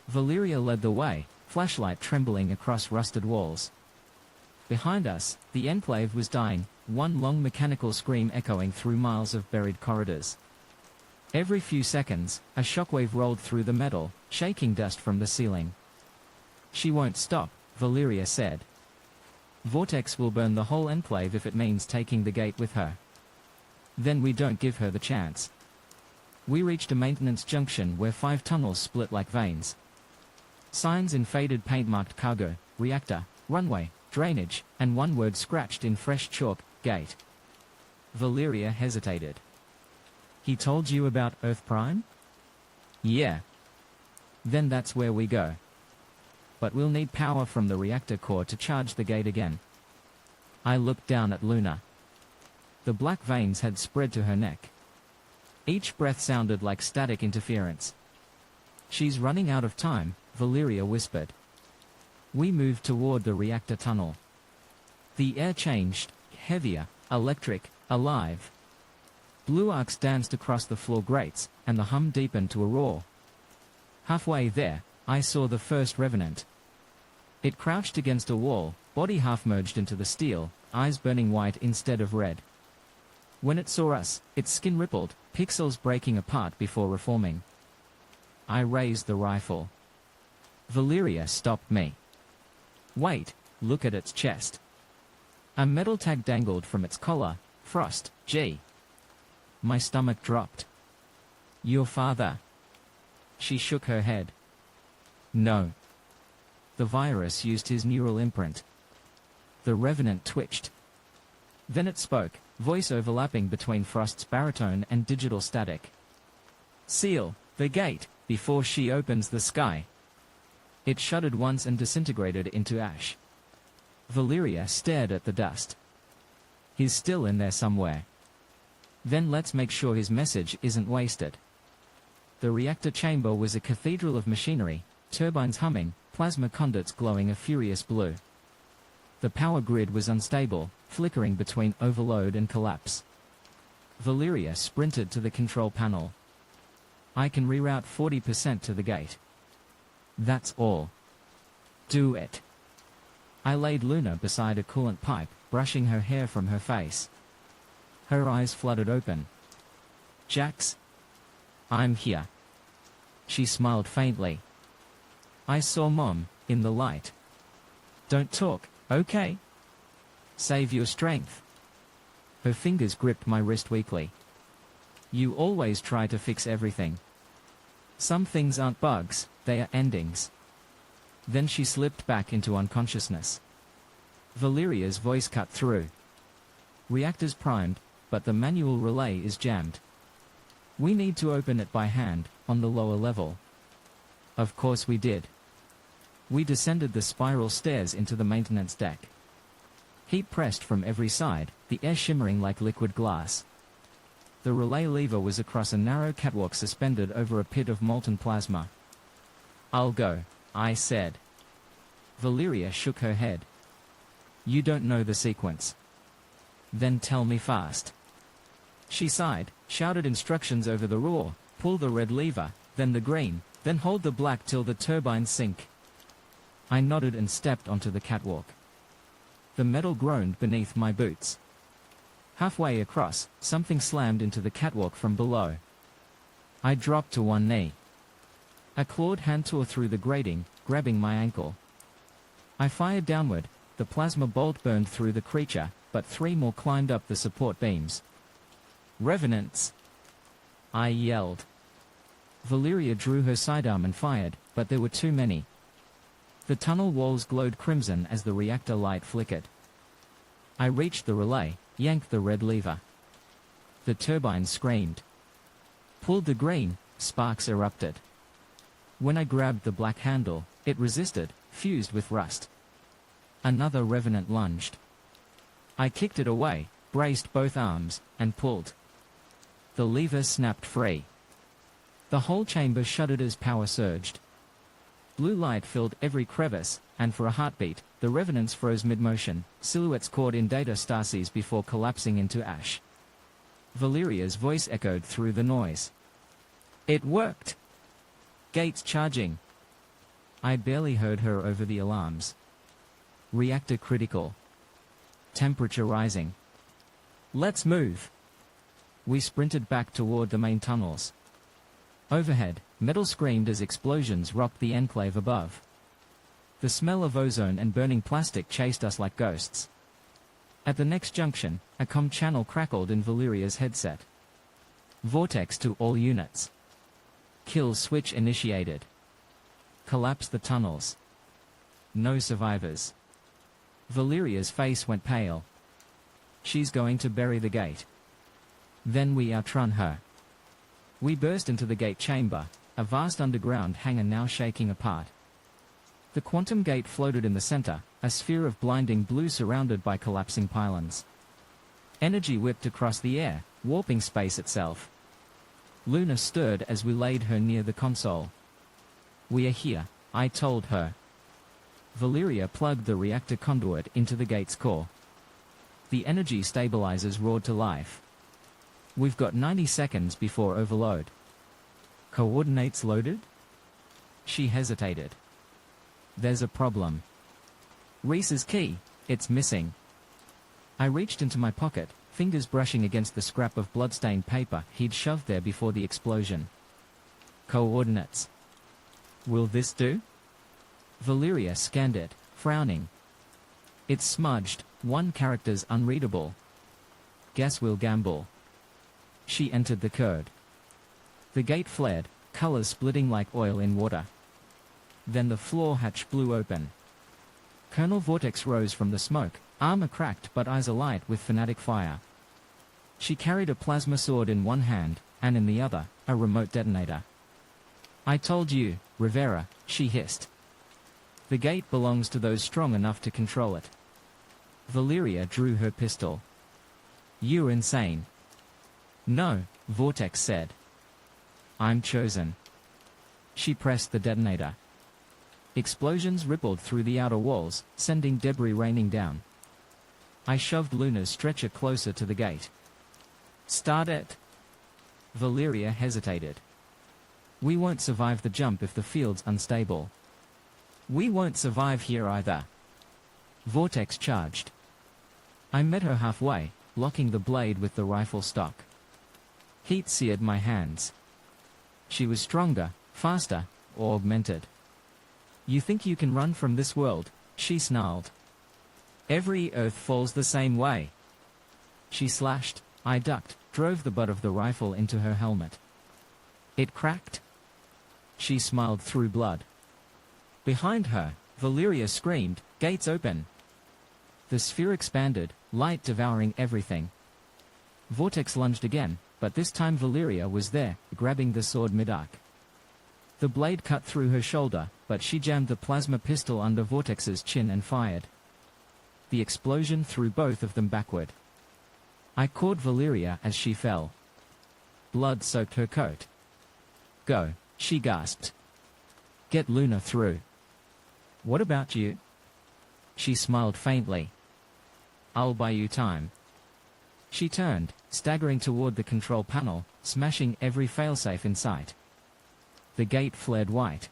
Valeria led the way, flashlight trembling across rusted walls. Behind us, the Enclave was dying, one long mechanical scream echoing through miles of buried corridors. Every few seconds, a shockwave rolled through the metal, shaking dust from the ceiling. She won't stop, Valeria said. Vortex will burn the whole Enclave if it means taking the gate with her. Then we don't give her the chance. We reached a maintenance junction where 5 tunnels split like veins. Signs in faded paint marked cargo, reactor, runway, drainage, and one word scratched in fresh chalk, gate. Valeria hesitated. He told you about Earth Prime? Yeah. Then that's where we go. But we'll need power from the reactor core to charge the gate again. I looked down at Luna. The black veins had spread to her neck. Each breath sounded like static interference. She's running out of time, Valeria whispered. We moved toward the reactor tunnel. The air changed, heavier, electric, alive. Blue arcs danced across the floor grates, and the hum deepened to a roar. Halfway there, I saw the first revenant. It crouched against a wall, body half merged into the steel, eyes burning white instead of red. When it saw us, its skin rippled, pixels breaking apart before reforming. I raised the rifle. Valeria stopped me. Wait, look at its chest. A metal tag dangled from its collar. Frost, G. My stomach dropped. Your father. She shook her head. No. The virus used his neural imprint. The revenant twitched. Then it spoke, voice overlapping between Frost's baritone and digital static. Seal the gate before she opens the sky. It shuddered once and disintegrated into ash. Valeria stared at the dust. He's still in there somewhere. Then let's make sure his message isn't wasted. The reactor chamber was a cathedral of machinery, turbines humming, plasma conduits glowing a furious blue. The power grid was unstable, flickering between overload and collapse. Valeria sprinted to the control panel. I can reroute 40% to the gate. That's all. Do it. I laid Luna beside a coolant pipe, brushing her hair from her face. Her eyes fluttered open. Jax? I'm here. She smiled faintly. I saw Mom, in the light. Don't talk, okay? Save your strength. Her fingers gripped my wrist weakly. You always try to fix everything. Some things aren't bugs, they are endings. Then she slipped back into unconsciousness. Valeria's voice cut through. Reactors primed, but the manual relay is jammed. We need to open it by hand, on the lower level. Of course we did. We descended the spiral stairs into the maintenance deck. Heat pressed from every side, the air shimmering like liquid glass. The relay lever was across a narrow catwalk suspended over a pit of molten plasma. I'll go, I said. Valeria shook her head. You don't know the sequence. Then tell me fast. She sighed, shouted instructions over the roar, pull the red lever, then the green, then hold the black till the turbines sink. I nodded and stepped onto the catwalk. The metal groaned beneath my boots. Halfway across, something slammed into the catwalk from below. I dropped to one knee. A clawed hand tore through the grating, grabbing my ankle. I fired downward, the plasma bolt burned through the creature, but 3 more climbed up the support beams. Revenants! I yelled. Valeria drew her sidearm and fired, but there were too many. The tunnel walls glowed crimson as the reactor light flickered. I reached the relay, yanked the red lever. The turbines screamed. Pulled the green, sparks erupted. When I grabbed the black handle, it resisted, fused with rust. Another revenant lunged. I kicked it away, braced both arms, and pulled. The lever snapped free. The whole chamber shuddered as power surged. Blue light filled every crevice, and for a heartbeat, the revenants froze mid-motion, silhouettes caught in data stases before collapsing into ash. Valeria's voice echoed through the noise. It worked! Gates charging. I barely heard her over the alarms. Reactor critical. Temperature rising. Let's move! We sprinted back toward the main tunnels. Overhead, metal screamed as explosions rocked the enclave above. The smell of ozone and burning plastic chased us like ghosts. At the next junction, a comm channel crackled in Valeria's headset. Vortex to all units. Kill switch initiated. Collapse the tunnels. No survivors. Valeria's face went pale. She's going to bury the gate. Then we outrun her. We burst into the gate chamber, a vast underground hangar now shaking apart. The quantum gate floated in the center, a sphere of blinding blue surrounded by collapsing pylons. Energy whipped across the air, warping space itself. Luna stirred as we laid her near the console. "We are here," I told her. Valeria plugged the reactor conduit into the gate's core. The energy stabilizers roared to life. "We've got 90 seconds before overload." "Coordinates loaded?" She hesitated. "There's a problem. Reese's key, it's missing." I reached into my pocket, fingers brushing against the scrap of bloodstained paper he'd shoved there before the explosion. "Coordinates. Will this do?" Valeria scanned it, frowning. "It's smudged, one character's unreadable. Guess we'll gamble." She entered the code. The gate flared, colors splitting like oil in water. Then the floor hatch blew open. Colonel Vortex rose from the smoke, armor cracked but eyes alight with fanatic fire. She carried a plasma sword in one hand, and in the other, a remote detonator. "I told you, Rivera," she hissed. "The gate belongs to those strong enough to control it." Valeria drew her pistol. "You're insane." "No," Vortex said. "I'm chosen." She pressed the detonator. Explosions rippled through the outer walls, sending debris raining down. I shoved Luna's stretcher closer to the gate. "Start it." Valeria hesitated. "We won't survive the jump if the field's unstable." "We won't survive here either." Vortex charged. I met her halfway, locking the blade with the rifle stock. Heat seared my hands. She was stronger, faster, or augmented. "You think you can run from this world?" she snarled. "Every Earth falls the same way." She slashed. I ducked, drove the butt of the rifle into her helmet. It cracked. She smiled through blood. Behind her, Valeria screamed, "Gates open!" The sphere expanded, light devouring everything. Vortex lunged again, but this time Valeria was there, grabbing the sword mid-arc. The blade cut through her shoulder, but she jammed the plasma pistol under Vortex's chin and fired. The explosion threw both of them backward. I caught Valeria as she fell. Blood soaked her coat. "Go," she gasped. "Get Luna through." "What about you?" She smiled faintly. "I'll buy you time." She turned, staggering toward the control panel, smashing every failsafe in sight. The gate flared white.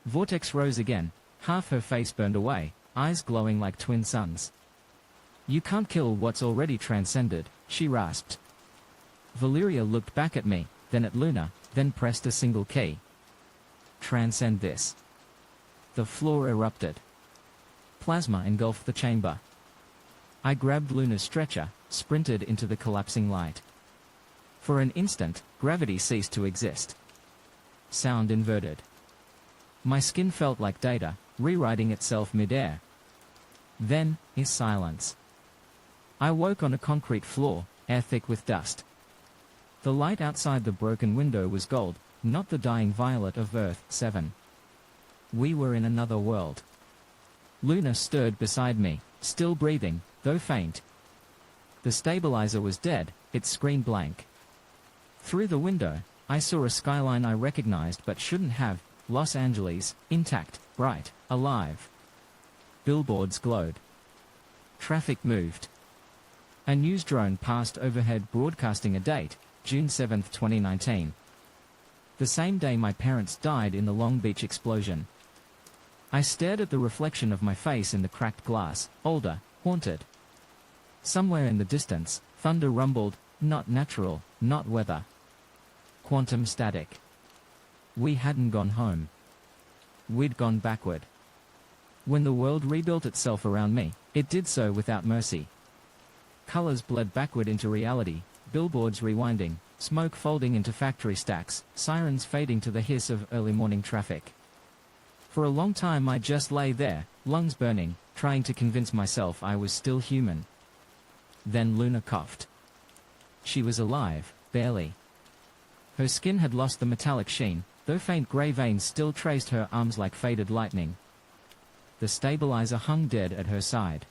Vortex rose again, half her face burned away, eyes glowing like twin suns. "You can't kill what's already transcended," she rasped. Valeria looked back at me, then at Luna, then pressed a single key. "Transcend this." The floor erupted. Plasma engulfed the chamber. I grabbed Luna's stretcher, sprinted into the collapsing light. For an instant, gravity ceased to exist. Sound inverted. My skin felt like data, rewriting itself mid-air. Then, is silence. I woke on a concrete floor, air thick with dust. The light outside the broken window was gold, not the dying violet of Earth 7. We were in another world. Luna stirred beside me, still breathing, though faint. The stabilizer was dead, its screen blank. Through the window, I saw a skyline I recognized but shouldn't have, Los Angeles, intact, bright, alive. Billboards glowed. Traffic moved. A news drone passed overhead broadcasting a date, June 7, 2019. The same day my parents died in the Long Beach explosion. I stared at the reflection of my face in the cracked glass, older, haunted. Somewhere in the distance, thunder rumbled, not natural, not weather. Quantum static. We hadn't gone home. We'd gone backward. When the world rebuilt itself around me, it did so without mercy. Colors bled backward into reality, billboards rewinding, smoke folding into factory stacks, sirens fading to the hiss of early morning traffic. For a long time I just lay there, lungs burning, trying to convince myself I was still human. Then Luna coughed. She was alive, barely. Her skin had lost the metallic sheen, though faint grey veins still traced her arms like faded lightning. The stabilizer hung dead at her side.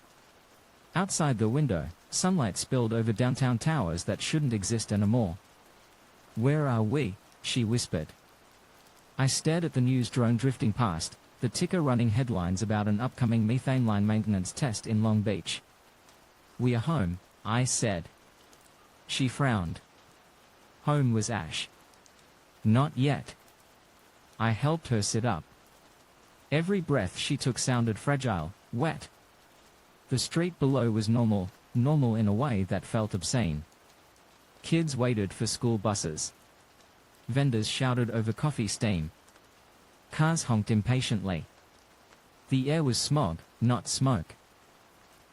Outside the window, sunlight spilled over downtown towers that shouldn't exist anymore. "Where are we?" she whispered. I stared at the news drone drifting past, the ticker running headlines about an upcoming methane line maintenance test in Long Beach. "We are home," I said. She frowned. Home was ash. "Not yet." I helped her sit up. Every breath she took sounded fragile, wet. The street below was normal in a way that felt obscene. Kids waited for school buses. Vendors shouted over coffee steam. Cars honked impatiently. The air was smog, not smoke.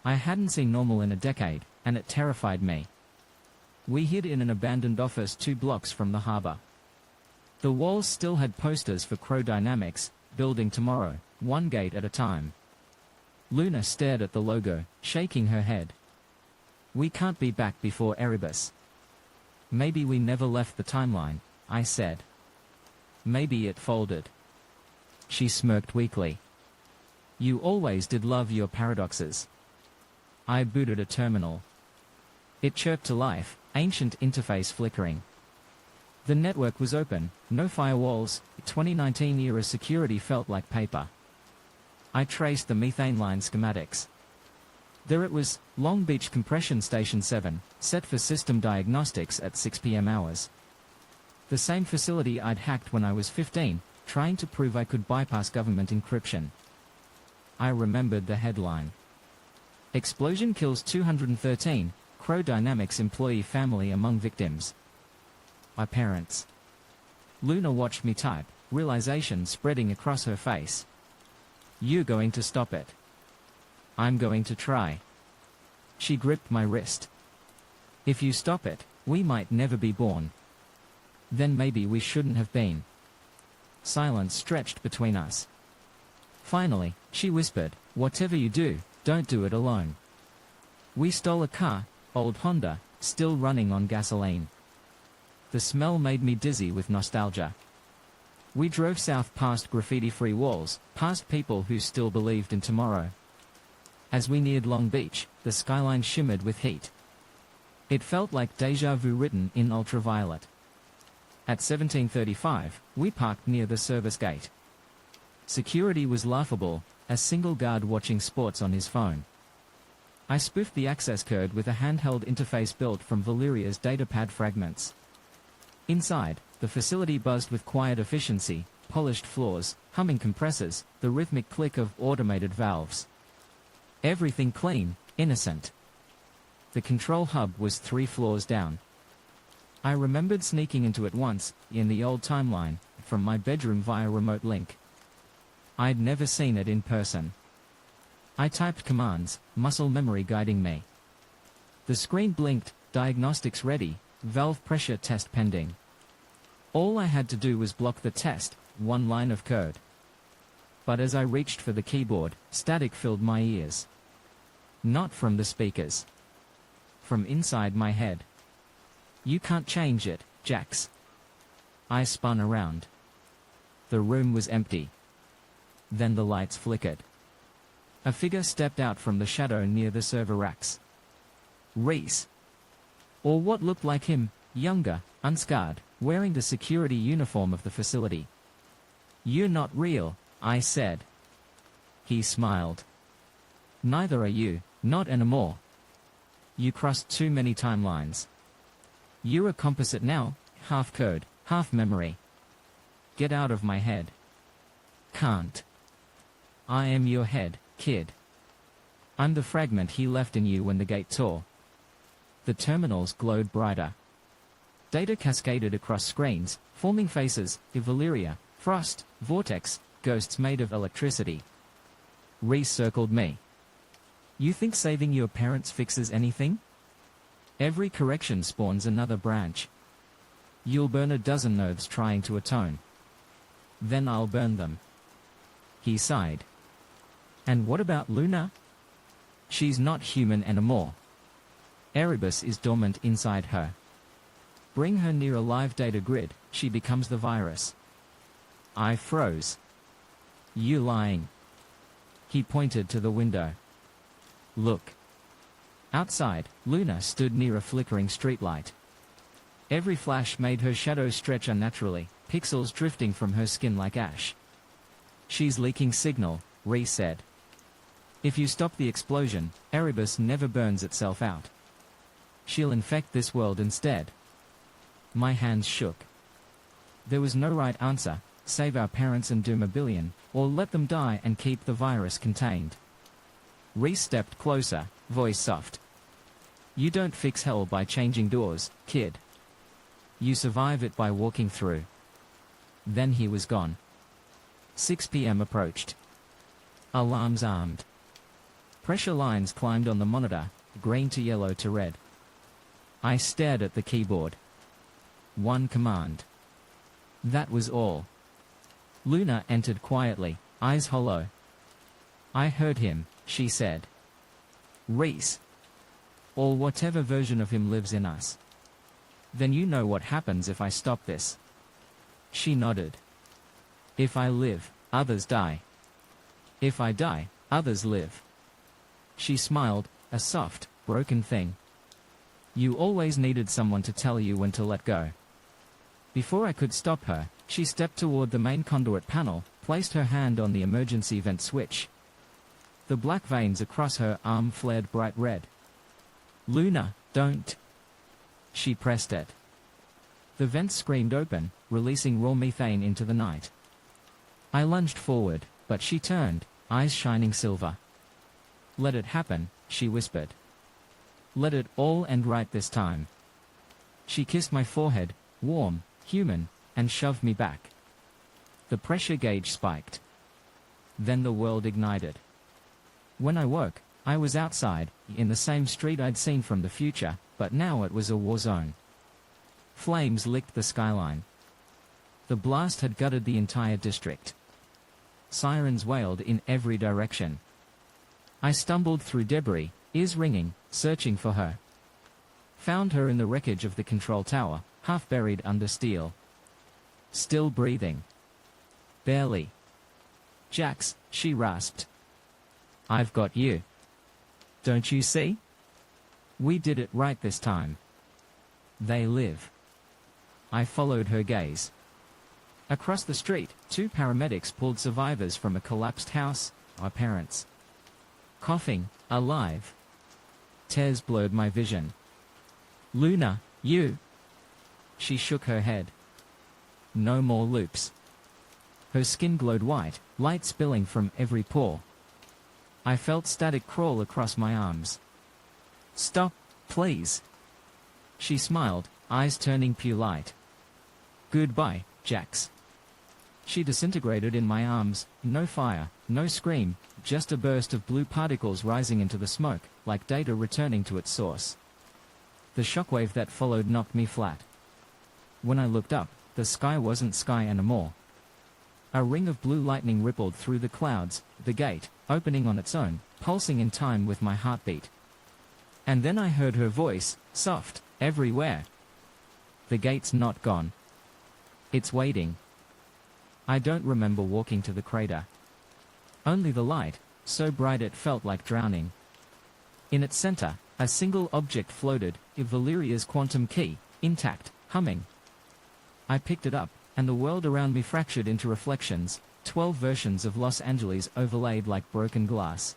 I hadn't seen normal in a decade, and it terrified me. We hid in an abandoned office 2 blocks from the harbor. The walls still had posters for Crow Dynamics, building tomorrow, one gate at a time. Luna stared at the logo, shaking her head. "We can't be back before Erebus." "Maybe we never left the timeline," I said. "Maybe it folded." She smirked weakly. "You always did love your paradoxes." I booted a terminal. It chirped to life, ancient interface flickering. The network was open, no firewalls. 2019-era security felt like paper. I traced the methane line schematics. There it was, Long Beach Compression Station 7, set for system diagnostics at 6 p.m. hours. The same facility I'd hacked when I was 15, trying to prove I could bypass government encryption. I remembered the headline. "Explosion kills 213, Crow Dynamics employee family among victims." My parents. Luna watched me type, realization spreading across her face. "You're going to stop it." "I'm going to try." She gripped my wrist. "If you stop it, we might never be born." "Then maybe we shouldn't have been." Silence stretched between us. Finally, she whispered, "Whatever you do, don't do it alone." We stole a car, old Honda, still running on gasoline. The smell made me dizzy with nostalgia. We drove south past graffiti-free walls, past people who still believed in tomorrow. As we neared Long Beach, the skyline shimmered with heat. It felt like déjà vu written in ultraviolet. At 17:35, we parked near the service gate. Security was laughable, a single guard watching sports on his phone. I spoofed the access code with a handheld interface built from Valeria's datapad fragments. Inside, the facility buzzed with quiet efficiency, polished floors, humming compressors, the rhythmic click of automated valves. Everything clean, innocent. The control hub was 3 floors down. I remembered sneaking into it once, in the old timeline, from my bedroom via remote link. I'd never seen it in person. I typed commands, muscle memory guiding me. The screen blinked, diagnostics ready, valve pressure test pending. All I had to do was block the test, 1 line of code. But as I reached for the keyboard, static filled my ears. Not from the speakers. From inside my head. "You can't change it, Jax." I spun around. The room was empty. Then the lights flickered. A figure stepped out from the shadow near the server racks. Reese. Or what looked like him, younger, unscarred, wearing the security uniform of the facility. "You're not real," I said. He smiled. "Neither are you, not anymore. You crossed too many timelines. You're a composite now, half code, half memory. Get out of my head." "Can't. I am your head, kid. I'm the fragment he left in you when the gate tore." The terminals glowed brighter. Data cascaded across screens, forming faces, Valeria, Frost, Vortex, ghosts made of electricity. Reese circled me. "You think saving your parents fixes anything? Every correction spawns another branch. You'll burn a dozen nodes trying to atone. Then I'll burn them." He sighed. "And what about Luna? She's not human anymore. Erebus is dormant inside her. Bring her near a live data grid, she becomes the virus. I froze. You lying. He pointed to the window. Look. Outside, Luna stood near a flickering streetlight. Every flash made her shadow stretch unnaturally, pixels drifting from her skin like ash. She's leaking signal, Rhys said. If you stop the explosion, Erebus never burns itself out. She'll infect this world instead. My hands shook. There was no right answer: save our parents and doom a billion, or let them die and keep the virus contained. Rhys stepped closer, voice soft. You don't fix hell by changing doors, kid. You survive it by walking through. Then he was gone. 6 p.m. approached. Alarms armed. Pressure lines climbed on the monitor, green to yellow to red. I stared at the keyboard. One command. That was all. Luna entered quietly, eyes hollow. I heard him, she said. Rhys. Or whatever version of him lives in us. Then you know what happens if I stop this. She nodded. If I live, others die. If I die, others live. She smiled, a soft, broken thing. You always needed someone to tell you when to let go. Before I could stop her, she stepped toward the main conduit panel, placed her hand on the emergency vent switch. The black veins across her arm flared bright red. Luna, don't. She pressed it. The vents screamed open, releasing raw methane into the night. I lunged forward, but she turned, eyes shining silver. Let it happen, she whispered. Let it all end right this time. She kissed my forehead, warm, human, and shoved me back. The pressure gauge spiked. Then the world ignited. When I woke, I was outside, in the same street I'd seen from the future, but now it was a war zone. Flames licked the skyline. The blast had gutted the entire district. Sirens wailed in every direction. I stumbled through debris, ears ringing, searching for her. Found her in the wreckage of the control tower, half buried under steel. Still breathing. Barely. Jax, she rasped. I've got you. Don't you see? We did it right this time. They live. I followed her gaze. Across the street, 2 paramedics pulled survivors from a collapsed house, our parents. Coughing, alive. Tears blurred my vision. Luna, you. She shook her head. No more loops. Her skin glowed white, light spilling from every pore. I felt static crawl across my arms. Stop, please. She smiled, eyes turning pure light. Goodbye, Jax. She disintegrated in my arms, no fire, no scream, just a burst of blue particles rising into the smoke, like data returning to its source. The shockwave that followed knocked me flat. When I looked up, the sky wasn't sky anymore. A ring of blue lightning rippled through the clouds, the gate, opening on its own, pulsing in time with my heartbeat. And then I heard her voice, soft, everywhere. The gate's not gone. It's waiting. I don't remember walking to the crater. Only the light, so bright it felt like drowning. In its center, a single object floated, Valeria's quantum key, intact, humming. I picked it up, and the world around me fractured into reflections, 12 versions of Los Angeles overlaid like broken glass.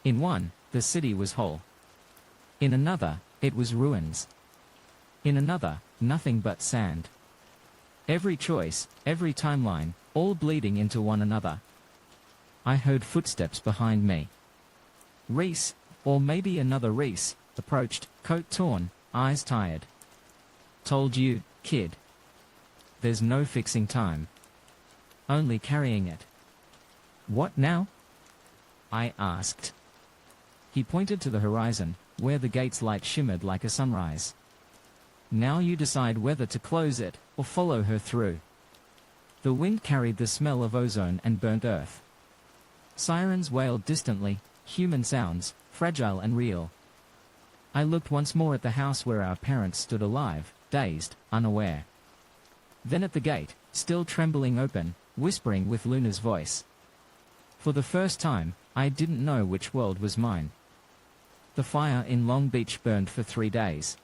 In one, the city was whole. In another, it was ruins. In another, nothing but sand. Every choice, every timeline, all bleeding into one another. I heard footsteps behind me. Rhys, or maybe another Rhys, approached, coat torn, eyes tired. Told you, kid. There's no fixing time. Only carrying it. What now? I asked. He pointed to the horizon, where the gate's light shimmered like a sunrise. Now you decide whether to close it, or follow her through. The wind carried the smell of ozone and burnt earth. Sirens wailed distantly, human sounds, fragile and real. I looked once more at the house where our parents stood alive, dazed, unaware. Then at the gate, still trembling open, whispering with Luna's voice. For the first time, I didn't know which world was mine. The fire in Long Beach burned for 3 days.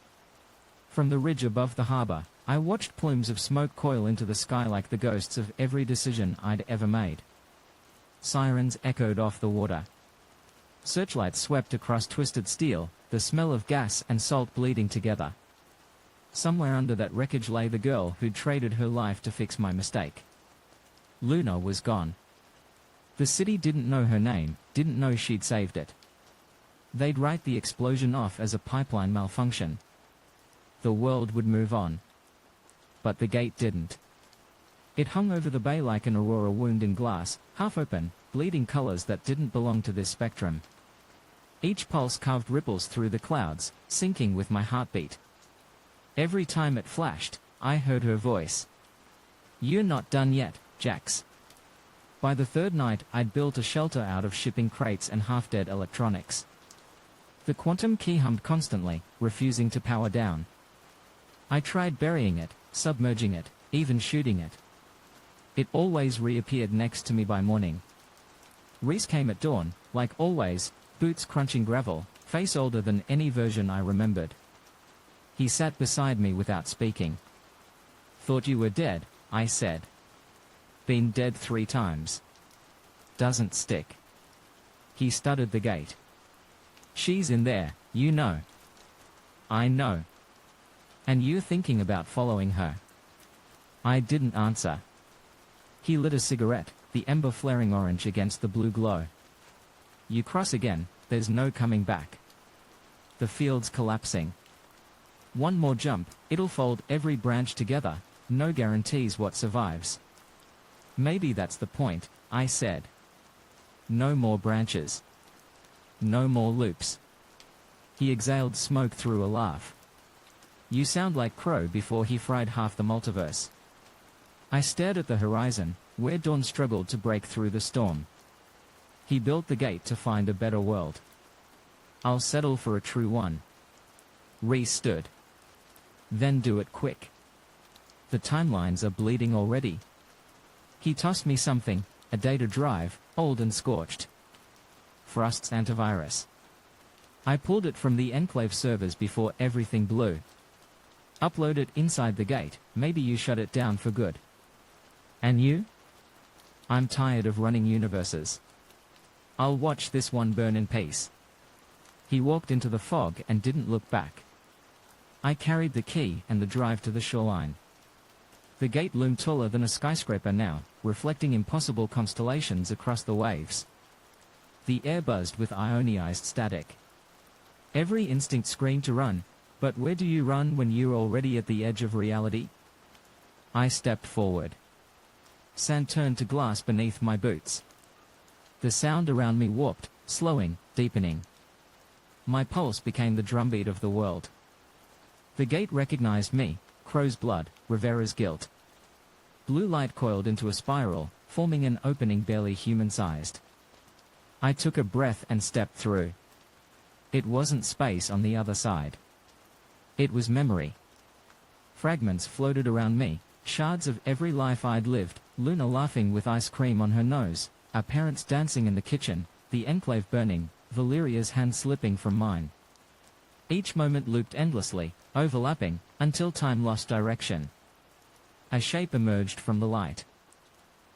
From the ridge above the harbor, I watched plumes of smoke coil into the sky like the ghosts of every decision I'd ever made. Sirens echoed off the water. Searchlights swept across twisted steel, the smell of gas and salt bleeding together. Somewhere under that wreckage lay the girl who'd traded her life to fix my mistake. Luna was gone. The city didn't know her name, didn't know she'd saved it. They'd write the explosion off as a pipeline malfunction. The world would move on. But the gate didn't. It hung over the bay like an aurora wound in glass, half open, bleeding colors that didn't belong to this spectrum. Each pulse carved ripples through the clouds, syncing with my heartbeat. Every time it flashed, I heard her voice. "You're not done yet, Jax." By the third night, I'd built a shelter out of shipping crates and half-dead electronics. The quantum key hummed constantly, refusing to power down. I tried burying it, submerging it, even shooting it. It always reappeared next to me by morning. Reese came at dawn, like always, boots crunching gravel, face older than any version I remembered. He sat beside me without speaking. "Thought you were dead," I said. "Been dead 3 times. Doesn't stick." He stuttered the gate. "She's in there, you know." "I know. And you're thinking about following her." I didn't answer. He lit a cigarette, the ember flaring orange against the blue glow. "You cross again, there's no coming back. The field's collapsing. One more jump, it'll fold every branch together, no guarantees what survives." "Maybe that's the point," I said. "No more branches. No more loops." He exhaled smoke through a laugh. "You sound like Crow before he fried half the multiverse." I stared at the horizon, where dawn struggled to break through the storm. He built the gate to find a better world. I'll settle for a true one. Reese stood. "Then do it quick. The timelines are bleeding already." He tossed me something, a data drive, old and scorched. Frost's antivirus. I pulled it from the Enclave servers before everything blew. "Upload it inside the gate, maybe you shut it down for good." "And you?" "I'm tired of running universes. I'll watch this one burn in peace." He walked into the fog and didn't look back. I carried the key and the drive to the shoreline. The gate loomed taller than a skyscraper now, reflecting impossible constellations across the waves. The air buzzed with ionized static. Every instinct screamed to run, but where do you run when you're already at the edge of reality? I stepped forward. Sand turned to glass beneath my boots. The sound around me warped, slowing, deepening. My pulse became the drumbeat of the world. The gate recognized me, Crow's blood, Rivera's guilt. Blue light coiled into a spiral, forming an opening barely human-sized. I took a breath and stepped through. It wasn't space on the other side. It was memory. Fragments floated around me, shards of every life I'd lived, Luna laughing with ice cream on her nose, our parents dancing in the kitchen, the Enclave burning, Valeria's hand slipping from mine. Each moment looped endlessly, overlapping, until time lost direction. A shape emerged from the light.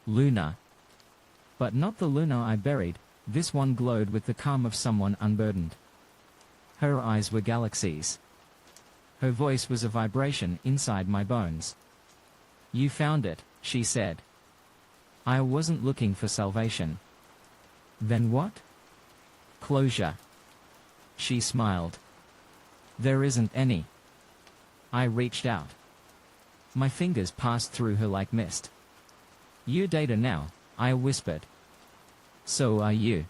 Luna. But not the Luna I buried, this one glowed with the calm of someone unburdened. Her eyes were galaxies. Her voice was a vibration inside my bones. "You found it," she said. "I wasn't looking for salvation." "Then what?" "Closure." She smiled. "There isn't any." I reached out. My fingers passed through her like mist. "You're data now," I whispered. "So are you.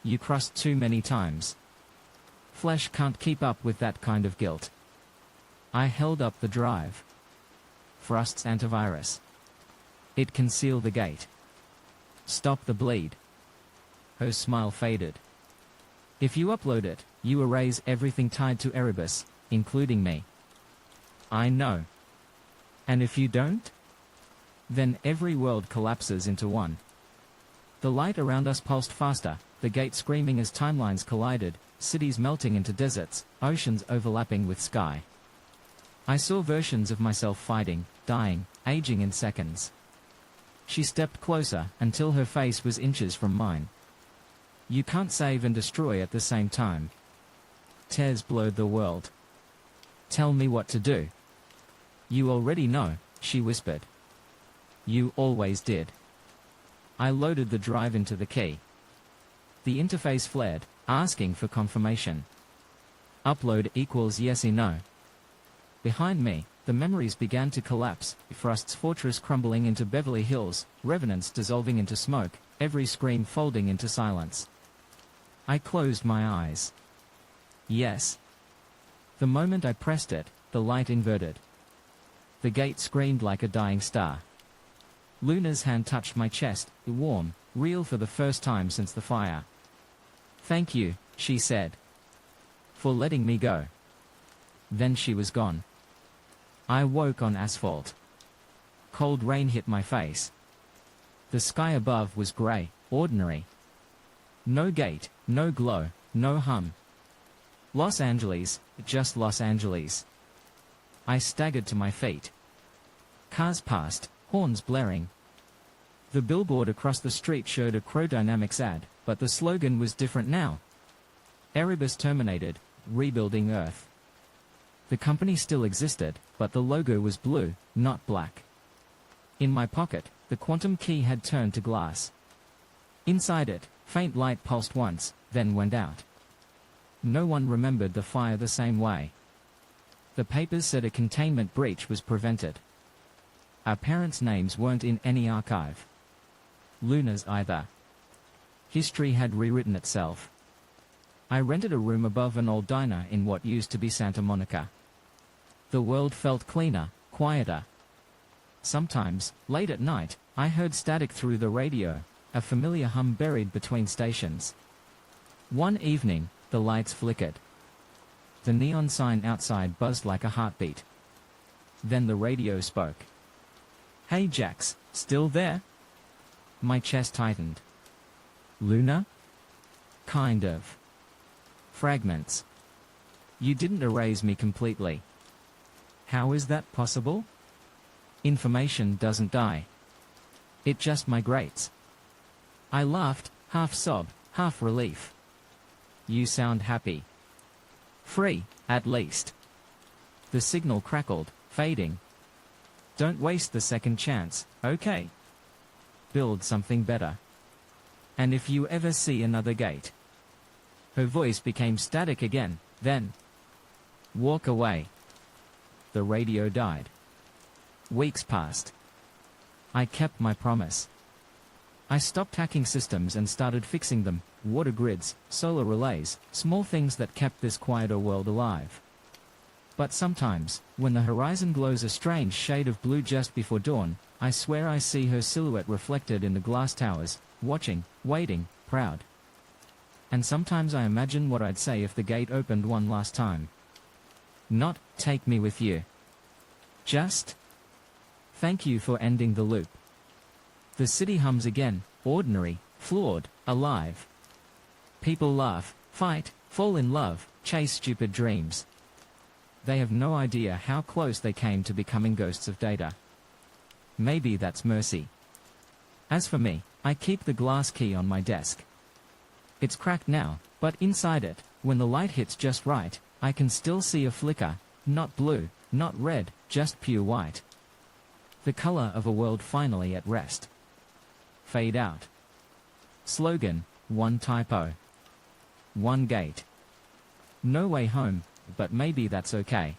You crossed too many times. Flesh can't keep up with that kind of guilt." I held up the drive. Frost's antivirus. It can seal the gate. Stop the bleed. Her smile faded. "If you upload it, you erase everything tied to Erebus, including me." I know. And if you don't? Then every world collapses into one. The light around us pulsed faster, the gate screaming as timelines collided, cities melting into deserts, oceans overlapping with sky. I saw versions of myself fighting, dying, aging in seconds. She stepped closer, until her face was inches from mine. You can't save and destroy at the same time. Tears blurred the world. Tell me what to do. You already know, she whispered. You always did. I loaded the drive into the key. The interface flared, asking for confirmation. Upload equals yes or no. Behind me, the memories began to collapse, Frost's fortress crumbling into Beverly Hills, Revenants dissolving into smoke, every scream folding into silence. I closed my eyes. Yes. The moment I pressed it, the light inverted. The gate screamed like a dying star. Luna's hand touched my chest, warm, real for the first time since the fire. Thank you, she said. For letting me go. Then she was gone. I woke on asphalt. Cold rain hit my face. The sky above was grey, ordinary. No gate, no glow, no hum. Los Angeles, just Los Angeles. I staggered to my feet. Cars passed, horns blaring. The billboard across the street showed a Crow Dynamics ad, but the slogan was different now. Erebus terminated, rebuilding Earth. The company still existed, but the logo was blue, not black. In my pocket, the quantum key had turned to glass. Inside it, faint light pulsed once, then went out. No one remembered the fire the same way. The papers said a containment breach was prevented. Our parents' names weren't in any archive. Luna's either. History had rewritten itself. I rented a room above an old diner in what used to be Santa Monica. The world felt cleaner, quieter. Sometimes, late at night, I heard static through the radio, a familiar hum buried between stations. One evening, the lights flickered. The neon sign outside buzzed like a heartbeat. Then the radio spoke. Hey Jax, still there? My chest tightened. Luna? Kind of. Fragments. You didn't erase me completely. How is that possible? Information doesn't die. It just migrates. I laughed, half sob, half relief. You sound happy. Free, at least. The signal crackled, fading. Don't waste the second chance, okay? Build something better. And if you ever see another gate. Her voice became static again, then. Walk away. The radio died. Weeks passed. I kept my promise. I stopped hacking systems and started fixing them, water grids, solar relays, small things that kept this quieter world alive. But sometimes, when the horizon glows a strange shade of blue just before dawn, I swear I see her silhouette reflected in the glass towers, watching, waiting, proud. And sometimes I imagine what I'd say if the gate opened one last time. Not, take me with you. Just, thank you for ending the loop. The city hums again, ordinary, flawed, alive. People laugh, fight, fall in love, chase stupid dreams. They have no idea how close they came to becoming ghosts of data. Maybe that's mercy. As for me, I keep the glass key on my desk. It's cracked now, but inside it, when the light hits just right, I can still see a flicker, not blue, not red, just pure white. The color of a world finally at rest. Fade out. Slogan, one typo. One gate. No way home, but maybe that's okay.